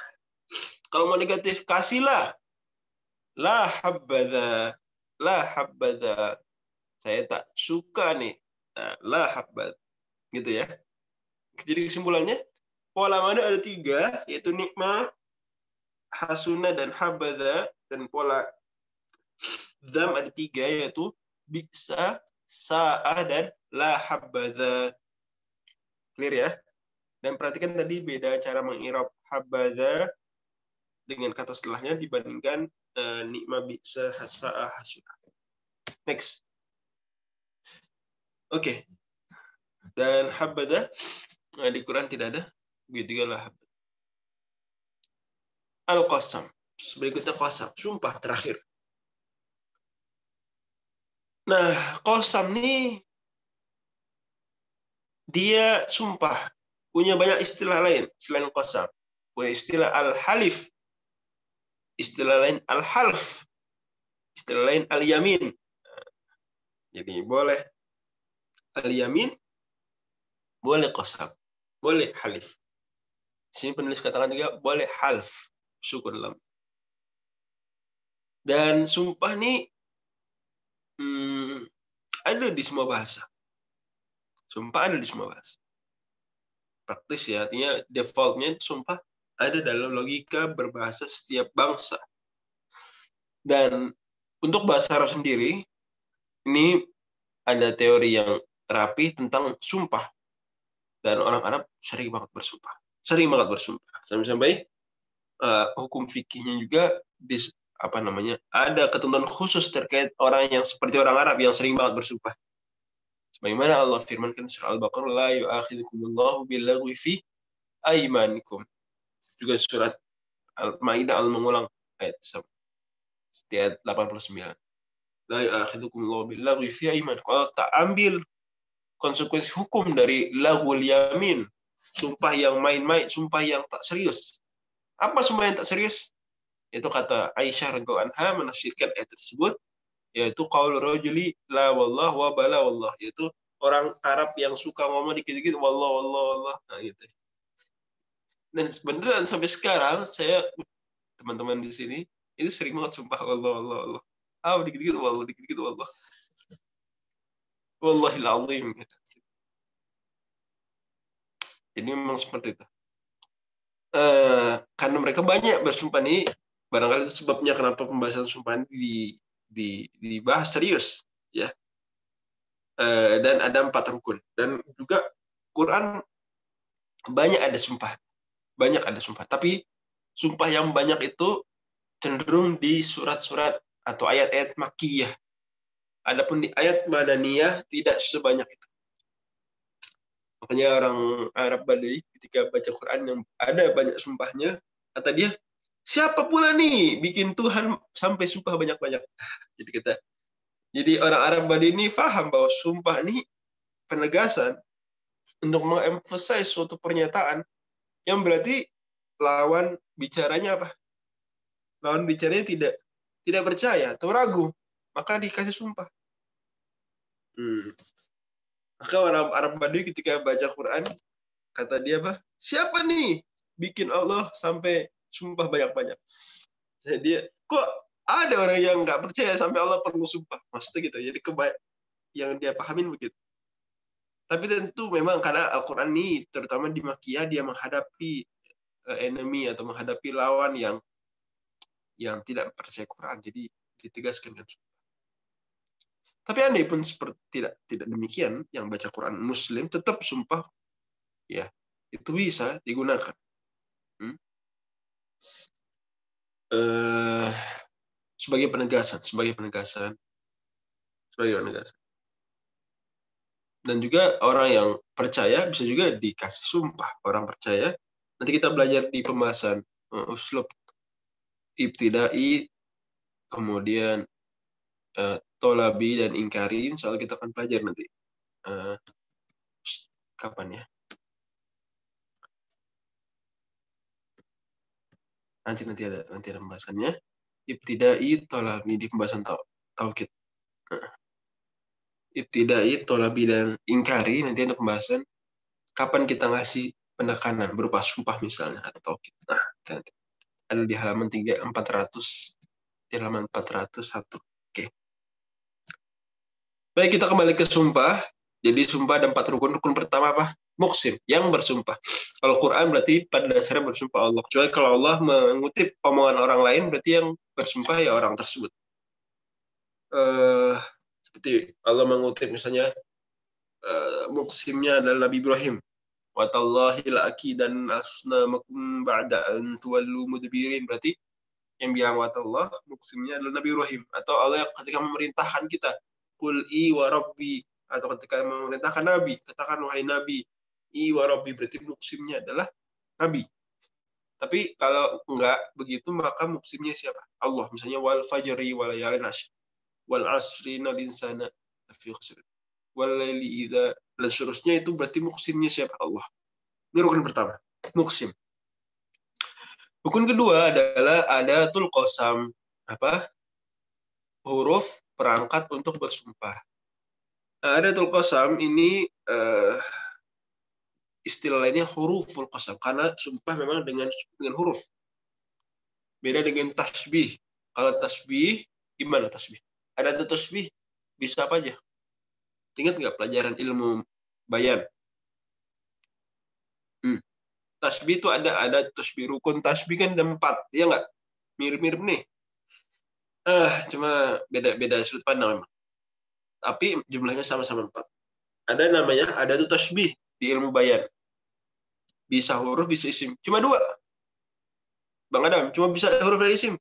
Kalau mau negatif, kasihlah. La habbadha. La habbadha. Saya tak suka nih. Nah, la habbadha. Gitu ya. Jadi kesimpulannya, pola mana ada 3, yaitu nikmah, hasuna, dan habbadha. Dan pola dzam ada 3, yaitu bisa, sa'ah, dan la habbadha. Clear ya? Dan perhatikan tadi beda cara mengirab habbadha dengan kata setelahnya dibandingkan nikmah, bisa, sa'ah, hasuna. Next. Oke. Dan habbadha di Quran tidak ada. Begitu juga lah. Al-qasam. Berikutnya qasam. Sumpah terakhir. Nah, qasam ini dia sumpah. Punya banyak istilah lain selain qasam. Punya istilah al-halif. Istilah lain al-half. Istilah lain al-yamin. Jadi boleh al-yamin, boleh qasam, boleh halif. Sini penulis katakan juga boleh half, syukur lam. Dan sumpah nih ada di semua bahasa. Sumpah ada di semua bahasa. Praktis ya, artinya defaultnya sumpah ada dalam logika berbahasa setiap bangsa. Dan untuk bahasa Arab sendiri, ini ada teori yang rapi tentang sumpah. Dan orang Arab sering banget bersumpah. Sering banget bersumpah. Sampai-sampai hukum fikihnya juga ada ketentuan khusus terkait orang yang seperti orang Arab yang sering banget bersumpah. Sebagaimana Allah firmankan surah Al-Baqarah, la yu'akhidhukumullahu billaghwi fi aymanikum. Juga surat Al-Maidah Allah mengulang ayat 89. La yu'akhidhukumullahu billaghwi fi aymanikum. Allah tak ambil konsekuensi hukum dari laghwul yamin, sumpah yang main-main, sumpah yang tak serius. Apa sumpah yang tak serius? Itu kata Aisyah radhiyallahu anha menafsirkan ayat tersebut, yaitu qaul rajuli la wallah wa bala wallah, yaitu orang Arab yang suka ngomong dikit-dikit wallah wallah wallah. Nah, gitu. Dan beneran sampai sekarang saya teman-teman di sini itu sering banget sumpah wallah wallah wallah. Dikit-dikit wallah, dikit-dikit wallah. Wallahil azim. Jadi memang seperti itu. Karena mereka banyak bersumpah nih, barangkali itu sebabnya kenapa pembahasan sumpah ini dibahas serius, ya. Dan ada 4 rukun. Dan juga Quran banyak ada sumpah. Tapi sumpah yang banyak itu cenderung di surat-surat atau ayat-ayat Makkiyah. Adapun di ayat Madaniyah tidak sebanyak itu. Makanya orang Arab Badui ketika baca Quran yang ada banyak sumpahnya, kata dia, siapa pula nih bikin Tuhan sampai sumpah banyak-banyak. Jadi orang Arab Badui ini paham bahwa sumpah ini penegasan untuk mengemphasize suatu pernyataan yang berarti lawan bicaranya apa? Lawan bicaranya tidak percaya atau ragu, maka dikasih sumpah. Maka orang Arab Badui ketika baca Quran, kata dia apa? Siapa nih bikin Allah sampai sumpah banyak-banyak? Jadi kok ada orang yang nggak percaya sampai Allah perlu sumpah? Maksudnya gitu. Jadi yang dia pahamin begitu. Tapi tentu memang karena Al-Quran ini, terutama di Makkiyah, dia menghadapi enemy atau menghadapi lawan yang tidak percaya Quran. Jadi ditegaskan kan. Tapi andai pun seperti tidak demikian, yang baca Quran Muslim tetap sumpah, ya itu bisa digunakan. Sebagai penegasan. Dan juga orang yang percaya bisa juga dikasih sumpah. Orang percaya, nanti kita belajar di pembahasan uslub ibtidai, kemudian tolabi dan ingkari. Insya Allah kita akan pelajari nanti. Kapan ya? Nanti ada pembahasannya. Ibtidai, tolabi di pembahasan tauhid. Ibtidai, tolabi dan ingkari, nanti ada pembahasan kapan kita ngasih penekanan berupa sumpah misalnya atau tauhid. Nah, ada di halaman 401. Oke. Baik, kita kembali ke sumpah. Jadi sumpah ada 4 rukun. Rukun pertama apa? Muqsim, yang bersumpah. Kalau Quran berarti pada dasarnya bersumpah Allah. Kecuali kalau Allah mengutip omongan orang lain, berarti yang bersumpah ya orang tersebut. Seperti Allah mengutip misalnya muqsimnya adalah Nabi Ibrahim. Wa tallahi la akidan asnamakum ba'da an tuwallu mudbirin. Berarti yang bilang wa tallah muqsimnya adalah Nabi Ibrahim. Atau Allah ketika memerintahkan kita, qul i wa rabbi, atau ketika memerintahkan Nabi, katakan wahai Nabi, i wa rabbi, berarti muqsimnya adalah Nabi. Tapi kalau enggak begitu, maka muqsimnya siapa? Allah. Misalnya wal fajri wal layalin ashr wal asri innal insana lafi khusr wal laili idza, dan seterusnya, itu berarti muqsimnya siapa? Allah. Ini rukun pertama, muqsim. Rukun kedua adalah adatul qasam. Apa? Huruf perangkat untuk bersumpah. Adatul qasam ini istilah lainnya huruful qasam karena sumpah memang dengan huruf. Beda dengan tasbih. Kalau tasbih gimana tasbih? Ada tuh tasbih bisa apa aja? Ingat nggak pelajaran ilmu bayan? Tasbih itu ada tasbih rukun tasbih kan ada 4, ya nggak? Mirip-mirip nih. Cuma beda sudut pandang memang. Tapi jumlahnya sama-sama 4. Ada tuh tasbih di ilmu bayan. Bisa huruf, bisa isim. Cuma 2. Bang Adam, cuma bisa huruf dan isim.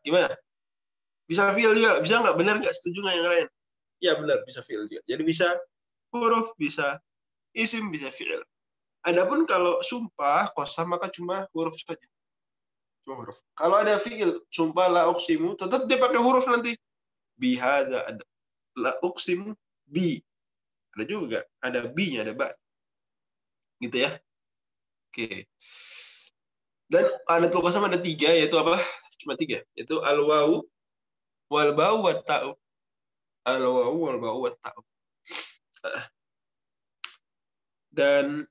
Gimana? Bisa fi'il juga. Bisa nggak? Benar nggak? Setuju nggak yang lain? Ya benar, bisa fi'il juga. Jadi bisa huruf, bisa isim, bisa fi'il. Adapun kalau sumpah, qasam maka cuma huruf saja. Cuma huruf. Kalau ada fi'il, sumpah la uqsimu, tetap dia pakai huruf nanti. Bihada ada. La uqsimu bi. Ada juga. Ada bi-nya, ada ba. Gitu ya. Oke. Dan adatul qasam ada 3, yaitu apa? Cuma 3. Yaitu al-wawu, wal-ba'u, wat-ta'u. Al-wawu, wal-ba'u, wat-ta'u. Dan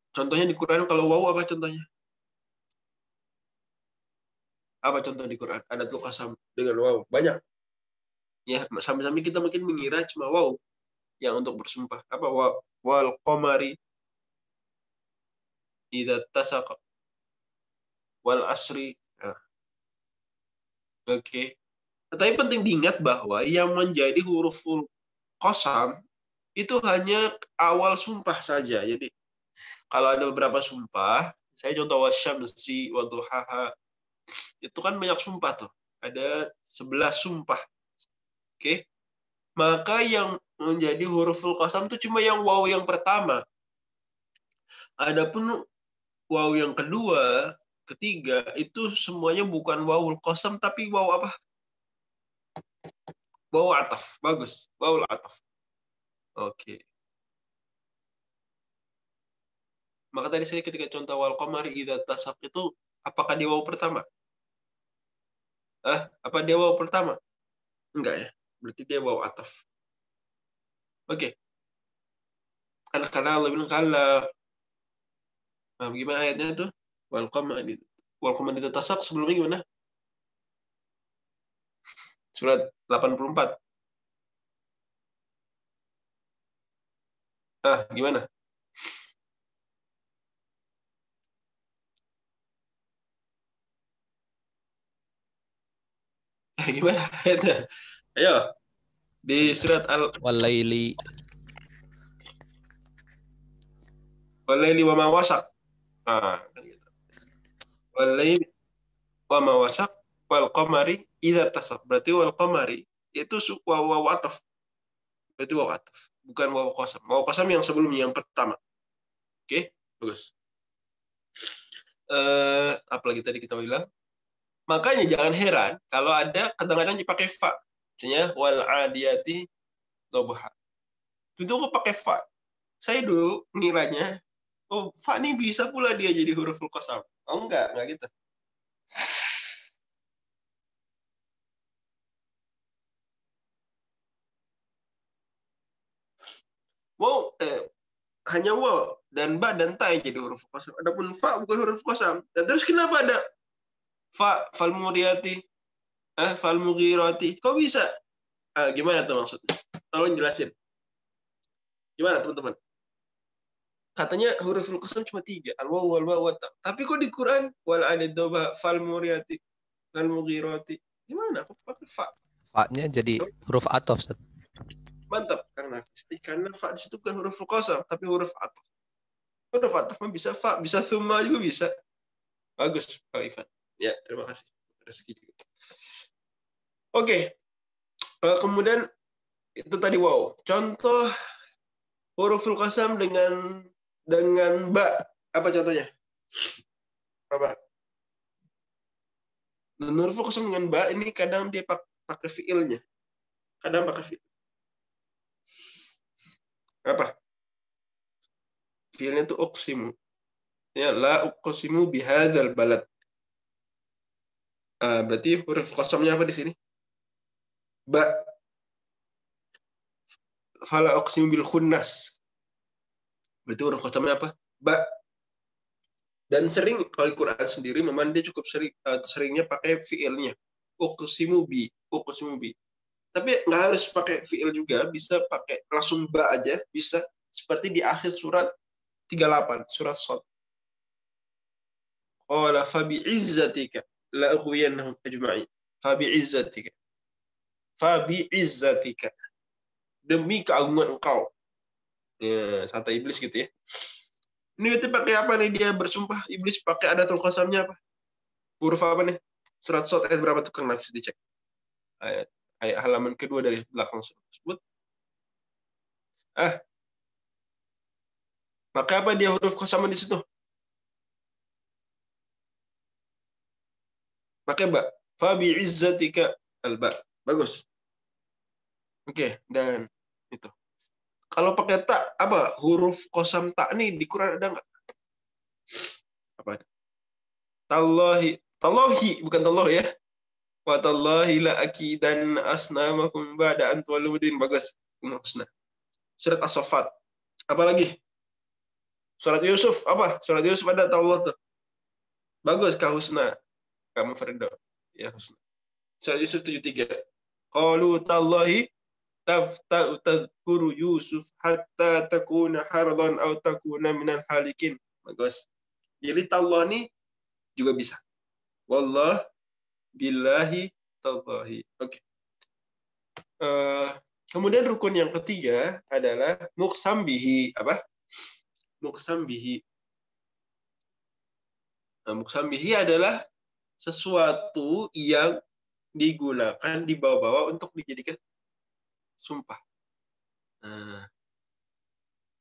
contohnya di Quran kalau wawu apa contohnya? Apa contoh di Quran? Adatul qasam dengan wawu. Banyak. Ya, sambil-sambil kita mungkin mengira cuma wawu yang untuk bersumpah. Apa wal qamari idza tasaqa wal asri. Nah, oke. Tapi penting diingat bahwa yang menjadi huruful qasam itu hanya awal sumpah saja. Jadi kalau ada beberapa sumpah, saya contoh wasyamsi wa duhaha, itu kan banyak sumpah tuh. Ada 11 sumpah. Oke. Maka yang menjadi huruful qasam itu cuma yang waw yang pertama. Adapun waw yang kedua, ketiga, itu semuanya bukan wawul qasam tapi waw apa? Waw ataf. Bagus. Waw ataf. Oke. Maka tadi saya ketika contoh wal qamari idza tasaq itu apakah dia waw pertama? Apa dia waw pertama? Enggak ya. Berarti dia waw ataf. Oke. Karena Allah bilang kala. Nah, gimana ayatnya tuh? Wal qamari idza tasaq sebelumnya gimana? Surat 84. Gimana? Gimana ayatnya? Ayo, di surat Walaili. Walaili wa ma wasaq. Kan gitu. Walaili wa ma wasaq wal qamari idza tasaq. Berarti wal qamari itu waw ataf. Berarti waw ataf, bukan waw qasam. Waw qasam yang sebelumnya, yang pertama. Oke, bagus. Apalagi tadi kita bilang. Makanya jangan heran kalau ada kadang-kadang dipakai fa. Misalnya wal adiyati dhabha. Itu kok pakai fa. Saya dulu ngiranya, fa ini bisa pula dia jadi huruful qasam. Enggak gitu. Wow, hanya waw dan ba dan ta yang jadi huruf qasam. Adapun fa bukan huruf qasam. Dan terus kenapa ada fa fal muriyati, fal mughirati? Kok bisa? Gimana tuh maksudnya? Tolong jelasin. Gimana teman-teman? Katanya huruf qasam cuma 3, al-waw wal ba wa ta. Tapi kok di Quran wal adad fal muriyati fal mughirati? Gimana? Kok pakai fa? Fa-nya jadi huruf ataf. Mantap, karena fa di situ bukan huruf qasam tapi huruf ataf. Huruf ataf bisa fa, bisa tsumma juga bisa. Bagus, Pak Ivan. Ya, terima kasih. Rezeki juga. Oke. Kemudian itu tadi wow. Contoh huruful qasam dengan ba. Apa contohnya? Apa? Huruful qasam dengan ba ini kadang dia pakai fiilnya. Kadang pakai fiil. Apa? Fiilnya itu uqsimu. Ya, la uqsimu bihadzal balad. Berarti huruf qasamnya apa di sini? Ba. Fala uqsimu bil khunnas. Berarti huruf qasamnya apa? Ba. Dan sering kalau Al-Quran sendiri memang dia cukup seringnya pakai fiilnya. Uqsimu bi, uqsimu bi. Tapi nggak harus pakai fiil juga, bisa pakai langsung ba aja, bisa. Seperti di akhir surat 38, surat Shad. Qala fa bi'izzatika la ughwiyannahum ajma'in. Fa bi'izzatika. Fa bi'izzatika. Demi keagungan engkau. Ya, kata iblis gitu ya. Ini itu pakai apa nih dia bersumpah? Iblis pakai adatul qasamnya apa? Huruf apa nih? Surat Shad ayat berapa tuh Kang Nafis dicek? Ayat halaman kedua dari belakang surat tersebut. Pakai apa dia huruf qasam di situ? Pakai ba. Fa bi'izzatika al-ba. Bagus. Oke, dan itu. Kalau pakai tak, apa? Huruf qasam tak nih di Quran ada nggak? Apa? Tallahi. Tallahi, bukan tallah ya. Wa tallahi la akidan asnamakum ba'da an tuwallu mudin. Bagus. Husna. Surat As-Saffat. Apa lagi? Surat Yusuf. Apa? Surat Yusuf ada tallah tuh. Bagus, Kak Husna. Kamu Firdaus. Ya, Husna. Surat Yusuf 73. Qalu tallahi tafta'u tadhkuru Yusuf hatta takuna haradan aw takuna minal halikin. Bagus. Jadi tallah ini juga bisa. Wallah billahi tallahi. Oke. Kemudian rukun yang ketiga adalah muqsam bihi. Apa? Muqsam bihi. Nah, muqsam bihi adalah sesuatu yang digunakan, dibawa-bawa untuk dijadikan sumpah. Nah,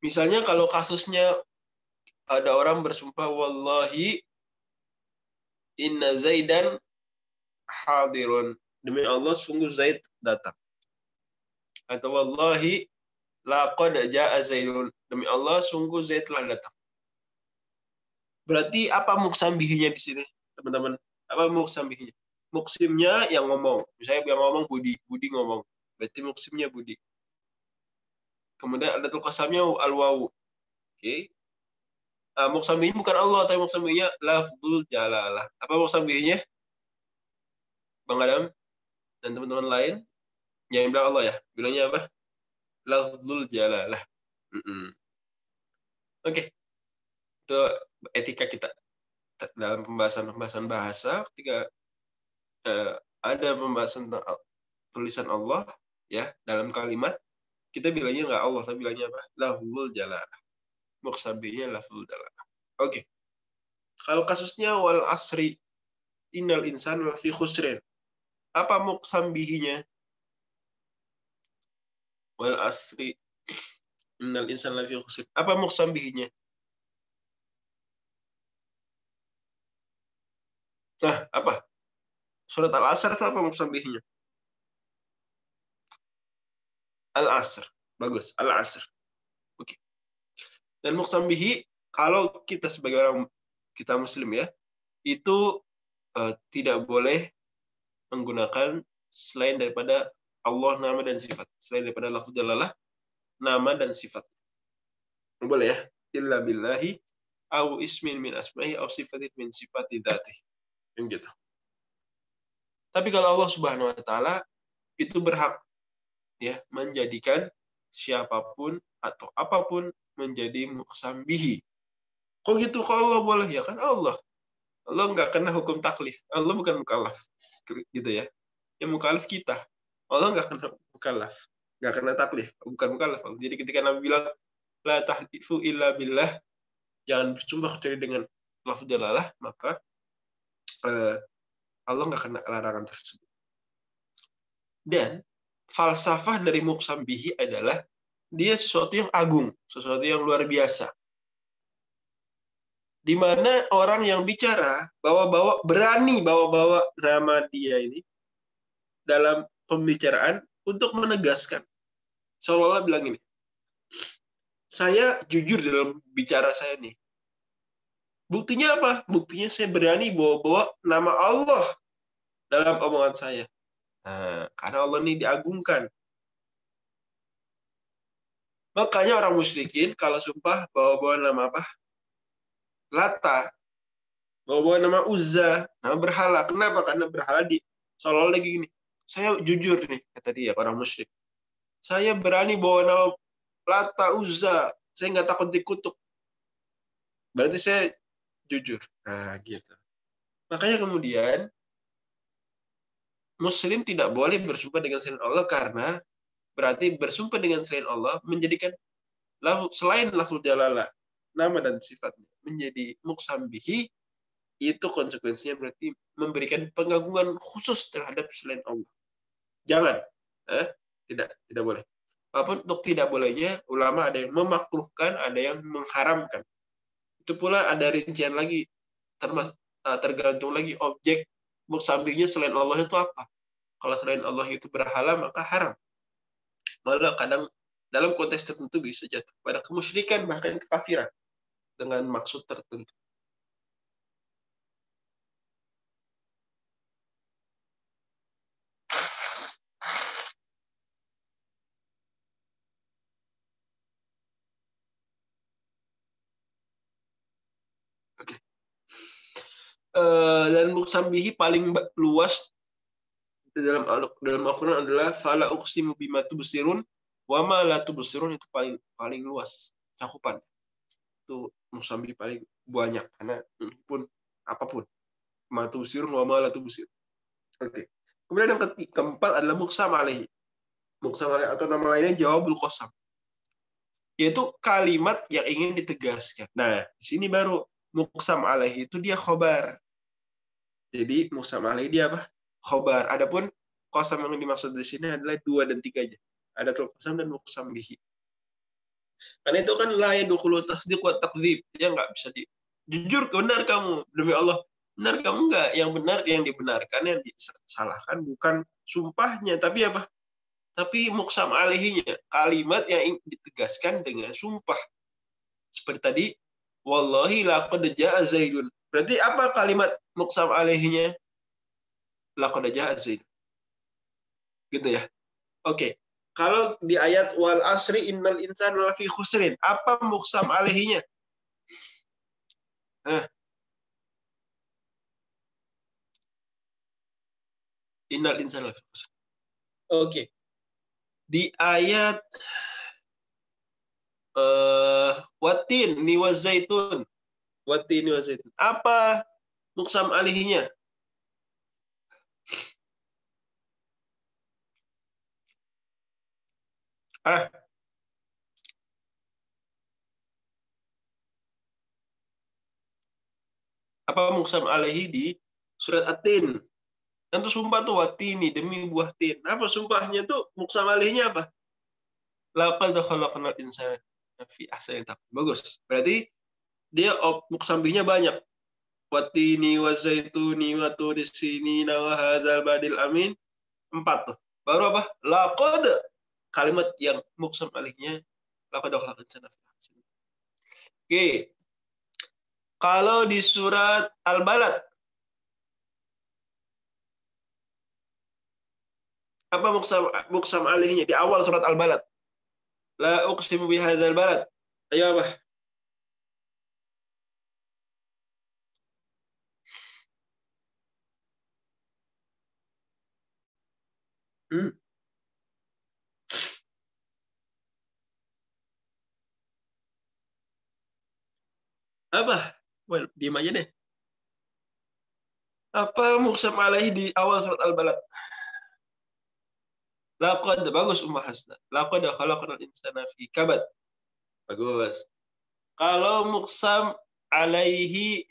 misalnya kalau kasusnya ada orang bersumpah, wallahi inna Zaidan hadirun. Demi Allah, sungguh Zaid datang. Atau wallahi laqad ja'a Zaidun. Demi Allah, sungguh Zaid telah datang. Berarti apa muqsam bihinya di sini, teman-teman? Apa muqsam bihinya? Muksimnya yang ngomong. Misalnya yang ngomong Budi. Budi ngomong. Berarti muksimnya Budi. Kemudian ada qasamnya al-wawu. Oke. Muqsam bihi bukan Allah, tapi muqsam bihinya lafzul jalalah. Apa muqsam bihinya? Bang Adam dan teman-teman lain, jangan bilang Allah ya. Bilangnya apa? Lafzul jalalah. Oke. Itu etika kita dalam pembahasan bahasa ketika ada pembahasan tentang tulisan Allah ya dalam kalimat, kita bilangnya nggak Allah, tapi bilangnya apa? Lafzul jalalah. Muqsabinya lafzul jalalah. Oke. Kalau kasusnya wal asri innal insana lafi khusrin. Apa muqsam bihinya? Wal asri innal insana lafi khusrin. Apa muqsam bihinya? Nah, apa? Surat Al-Asr itu apa muqsam bihinya? Al-Asr. Bagus, Al-Asr. Oke. Dan muqsam bihi, kalau kita sebagai orang, kita muslim ya, itu tidak boleh menggunakan selain daripada Allah nama dan sifat. Selain daripada lafaz jalalah, nama dan sifat. Boleh ya? Illa billahi au ismin min asma'i au sifatin min sifati dzatih. Yang gitu. Tapi kalau Allah Subhanahu wa taala itu berhak ya menjadikan siapapun atau apapun menjadi muqsam bihi. Kok gitu kalau Allah boleh? Ya kan Allah. Allah nggak kena hukum taklif. Allah bukan mukallaf. Gitu ya. Yang mukallaf kita. Allah nggak kena mukallaf. Nggak kena taklif. Bukan mukallaf. Jadi ketika Nabi bilang, la tahlifu illa billah, jangan bersumpah kecuali dengan lafaz jalalah, maka Allah nggak kena larangan tersebut. Dan falsafah dari muqsam bihi adalah dia sesuatu yang agung, sesuatu yang luar biasa. Di mana orang yang bicara berani bawa-bawa nama dia ini dalam pembicaraan untuk menegaskan. Seolah-olah bilang ini, saya jujur dalam bicara saya nih. Buktinya apa? Buktinya saya berani bawa-bawa nama Allah dalam omongan saya. Nah, karena Allah ini diagungkan. Makanya orang musyrikin kalau sumpah bawa-bawa nama apa? Lata, bawa-bawa nama Uzza, nama berhala. Kenapa? Karena berhala di seolah-olah lagi gini. Saya jujur nih, kata dia, orang musyrik. Saya berani bawa nama Lata, Uzza. Saya nggak takut dikutuk. Berarti saya jujur. Nah, gitu. Makanya kemudian Muslim tidak boleh bersumpah dengan selain Allah karena berarti bersumpah dengan selain Allah menjadikan selain lafzul jalalah, nama dan sifatnya menjadi muqsam bihi, itu konsekuensinya berarti memberikan pengagungan khusus terhadap selain Allah. Jangan. Tidak boleh. Apapun untuk tidak bolehnya, ulama ada yang memakruhkan, ada yang mengharamkan. Itu pula ada rincian lagi, tergantung lagi objek muqsam bihi selain Allah itu apa. Kalau selain Allah itu berhala, maka haram. Malah kadang dalam konteks tertentu bisa jatuh pada kemusyrikan, bahkan kekafiran dengan maksud tertentu. Oke. Dan muqsam bihi paling luas dalam Al-Quran adalah fala uqsimu bima tubsirun wa ma la tubsirun, itu paling luas cakupan. Itu muqsam bihi paling banyak karena pun apapun ma tubsirun wa ma la tubsirun. Oke. Kemudian yang keempat adalah muqsam alaihi. Muqsam alaihi atau nama lainnya jawabul qasam. Yaitu kalimat yang ingin ditegaskan. Nah, di sini baru muqsam alaihi itu dia khobar. Jadi muqsam alaihi dia apa? Khobar. Adapun qasam yang dimaksud di sini adalah 2 dan 3 aja. Ada qasam dan muqsam bihi. Karena itu kan la yadkhulu tasdiq wa takdzib. Dia nggak bisa jujur, benar kamu demi Allah. Benar kamu enggak. Yang benar yang dibenarkan, yang disalahkan bukan sumpahnya, tapi apa? Tapi muqsam alaihinya, kalimat yang ditegaskan dengan sumpah. Seperti tadi, wallahi laqad jaa Zaidun. Berarti apa kalimat muqsam alaihinya? Laqad jaa Zaidun. Gitu ya. Oke. Kalau di ayat wal asri innal insana lafi khusrin, apa muqsam alaihinya? Innal insana lafi khusrin. Oke. Di ayat watin ni wazaitun. Watin ni wazaitun. Apa muqsam alaihinya? Apa muqsam alaihi di surat At-Tin? Itu sumpah tuh watini demi buah tin. Apa sumpahnya tuh muqsam alaihinya apa? Laqad khalaqnal insana fi ahsani taqwim. Bagus. Berarti dia muqsam bihinya banyak. Watini wazaituni wa turi sinina wa hadzal badil amin. 4 tuh. Baru apa? Laqad, kalimat yang muqsam alaihinya laqad khalaqnal insana fi ahsani. Oke. Kalau di surat Al-Balad, apa muqsam alaihinya di awal surat Al-Balad? La uqsimu bihadzal balad. Ayo apa? Apa? Well, diam aja deh. Apa muqsam alaihi di awal surat Al-Balad? Laqad, bagus Ummah Hasna. Laqad khalaqnal insana fi kabad. Bagus. Kalau muqsam alaihi,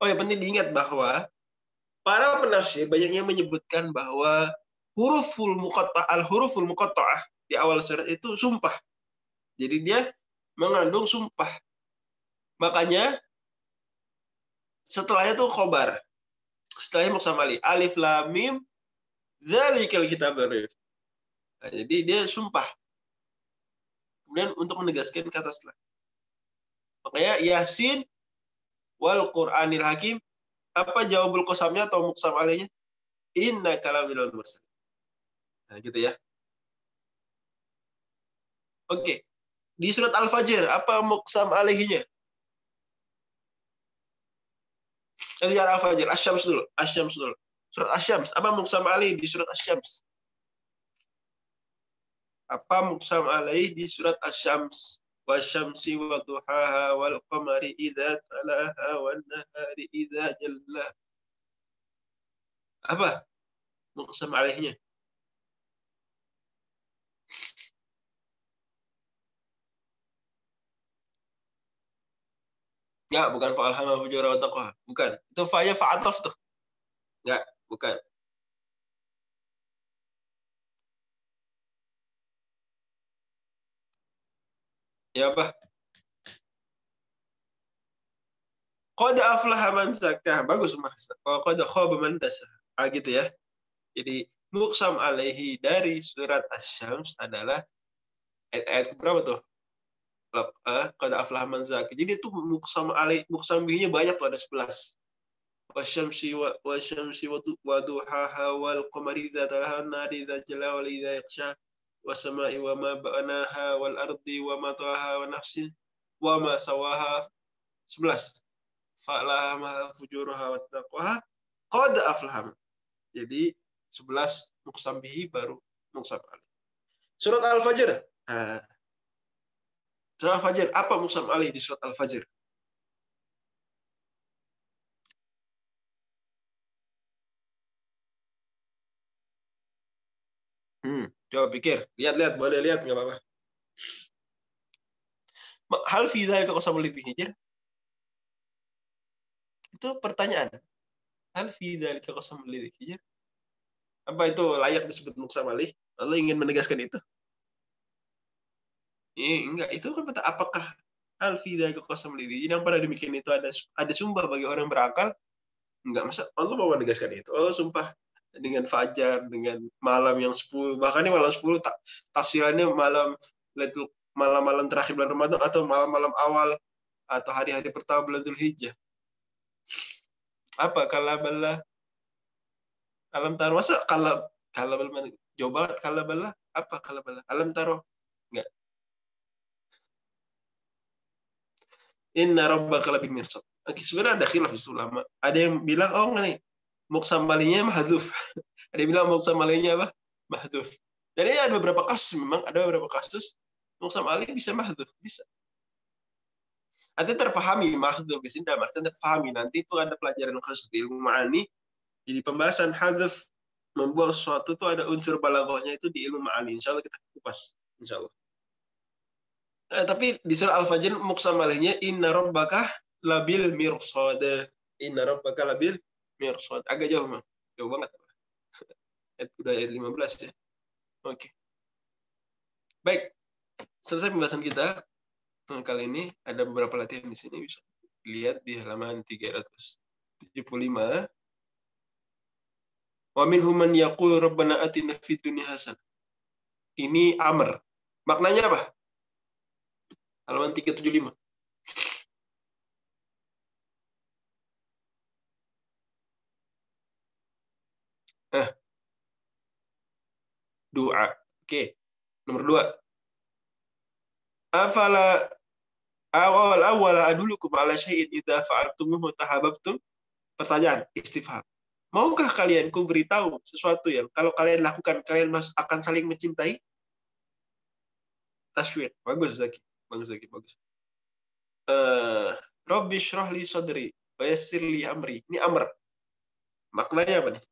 oh ya penting diingat bahwa para penafsir banyak yang menyebutkan bahwa huruful muqatta'ah di awal surat itu sumpah. Jadi dia mengandung sumpah. Makanya setelahnya tuh khobar. Setelahnya muqsam alaihi. Alif lam mim dzalikal kitabur. Nah, jadi dia sumpah. Kemudian untuk menegaskan kata setelah. Makanya Yasin wal Qur'anil Hakim, apa jawabul qasamnya atau muqsam alainya? Inna kalaminal mursalin. Nah, gitu ya. Oke. Di surat Al-Fajr, apa muqsam alaihinya? Surat Al-Fajr, Asy-Syams dulu. Asy-Syams dulu. Surat Asy-Syams, apa muqsam alaihi di surat Asy-Syams? Apa muqsam alaihi di surat Asy-Syams? Wasyamsi wa duhaha wal qamari idza talaha wan nahari idza jalla. Apa muqsam alaihinya? Enggak, bukan fa'alhamaha fujura wa taqwa. Bukan. Itu fa'nya fa'ataf tuh. Enggak, bukan. Ya apa? Qad aflaha man zakah. Bagus, Mas. Qad khaba man dasah. Ah, gitu ya. Jadi muqsam alaihi dari surat Asy-Syams adalah ayat berapa tuh? Qad aflaha man zakah. Jadi itu muqsam alaihi, muqsam bihinya banyak tuh, ada 11. Wasyamsi wa duhaha wal qamari idza talaha wan nahari idza jalla wal idza yaghsha was sama'i wa ma banaha wal ardi wa ma taha wa nafsin wa ma sawaha. 11. Fa'laha fujuraha wa taqwaha qad aflaha. Jadi 11 muqsam bihi baru muqsam alaihi. Surat Al-Fajr. Surat Al-Fajr, apa muqsam alaihi di surat Al-Fajr? Coba pikir, lihat-lihat, boleh lihat nggak apa-apa. Hal fi dzalika qasamul lidzi hijr? Itu pertanyaan. Hal fi dzalika qasamul lidzi hijr? Apa itu layak disebut muqsam alaih? Allah ingin menegaskan itu? Enggak, itu kan apakah hal fi dzalika qasamul lidzi hijr yang pada demikian itu ada sumpah bagi orang berakal? Enggak, masa Allah mau menegaskan itu? Allah sumpah dengan fajar, dengan malam yang 10, bahkan ini malam 10 tafsirannya malam-malam terakhir bulan Ramadan atau malam-malam awal atau hari-hari pertama bulan Dzulhijjah. Apa kalaballah? Alam taro, masa kalabal mana? Jauh banget kalaballah. Apa kalaballah? Alam taro? Enggak. Inna rabbaka labil mirsad. Oke, sebenarnya ada khilaf di ulama. Ada yang bilang, oh enggak nih, muqsam alaihinya mahdzuf. Ada yang bilang muqsam alaihinya apa? Mahdzuf. Jadi ada beberapa kasus, memang ada beberapa kasus muqsam alaih bisa mahdzuf, bisa. Artinya terfahami, mahdzuf di sini dalam artian terfahami. Nanti itu ada pelajaran khusus di ilmu ma'ani. Jadi pembahasan hadzf, membuang sesuatu itu ada unsur balaghahnya itu di ilmu ma'ani. Insya Allah kita kupas. Insya Allah. Tapi di surah Al-Fajr muqsam alaihnya inna rabbaka labil mirsad. Inna rabbaka labil mirsad. Agak jauh, Bang. Jauh banget. Udah ayat 15 ya. Oke. Baik. Selesai pembahasan kita. Kali ini ada beberapa latihan di sini, bisa dilihat di halaman 375. Wa minhum man yaqulu rabbana atina fid dunya hasanah. Ini amr. Maknanya apa? Halaman 375. Doa. Oke. Nomor 2. Afala awal adulukum ala syai'in idza fa'altumuhu tahabbtum? Pertanyaan istifham. Maukah kalian ku beritahu sesuatu yang kalau kalian lakukan kalian akan saling mencintai? Tashwiq. Bagus Zaki. Bagus. Rabbi shrah li sadri wa yassir li amri. Ini amr. Maknanya apa nih?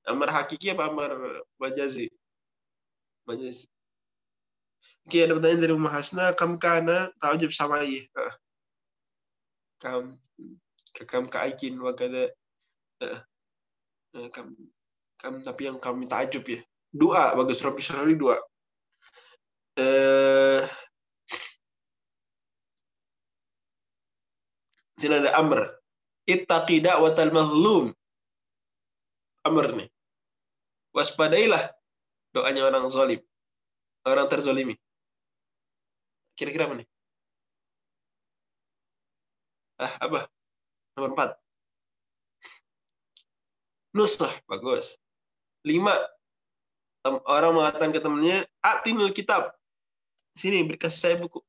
Amr hakiki apa amr majazi? Majazi. Oke, ada pertanyaan dari Umar Hasna. Kam kana ta'ujub samai. Kam ka'aikin wa kada. Kam tapi yang kami ta'ajub ya. Doa, bagus. Rabbi shrah li doa. Sini ada amr. Ittaqi da'watal mazlum. Amr nih. Waspadailah doanya orang zalim. Orang terzalimi. Kira-kira apa nih? Apa? Nomor 4. Nusrah, bagus. 5. Orang mengatakan ke temannya, atinul kitab. Sini, beri kasih saya buku.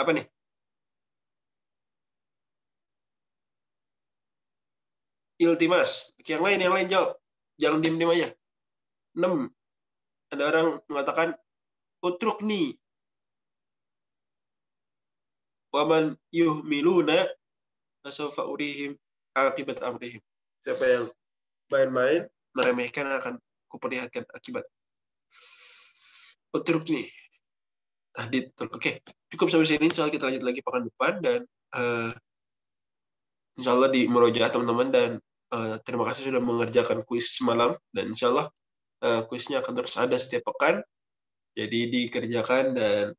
Apa nih? Iltimas. Yang lain jawab. Jangan diam-diam aja. 6. Ada orang mengatakan utrukni. Waman yuhmiluna fasawfa urihim akibat amrihim. Siapa yang main-main, meremehkan akan kuperlihatkan akibat. Utrukni. Tahdid. Oke, cukup sampai sini. Insya Allah kita lanjut lagi pekan depan. Dan insya Allah di murojaah teman-teman. Dan terima kasih sudah mengerjakan kuis semalam. Dan insya Allah kuisnya akan terus ada setiap pekan. Jadi dikerjakan dan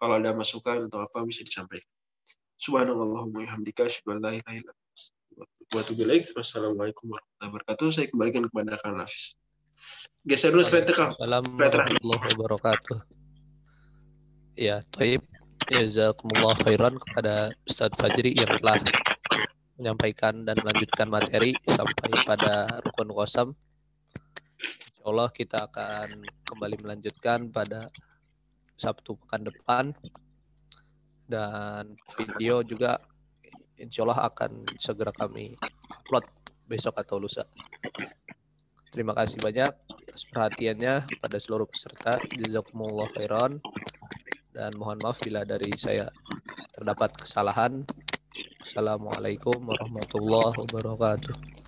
kalau ada masukan atau apa bisa disampaikan. Subhanallahumma hamdika asyhadu an la ilaha illa anta wa atubu ilaik. Wassalamualaikum warahmatullahi wabarakatuh. Saya kembalikan kepada Kang Nafis. Geser dulu slide Kang. Assalamualaikum warahmatullahi wabarakatuh. Ya, Thaib. Jazakumullah khairan kepada Ustadz Fajri yang telah menyampaikan dan melanjutkan materi sampai pada rukun qasam. Insyaallah kita akan kembali melanjutkan pada Sabtu pekan depan, dan video juga insyaallah akan segera kami upload besok atau lusa. Terima kasih banyak atas perhatiannya pada seluruh peserta. Jazakumullah khairan, dan mohon maaf bila dari saya terdapat kesalahan. Assalamualaikum warahmatullahi wabarakatuh.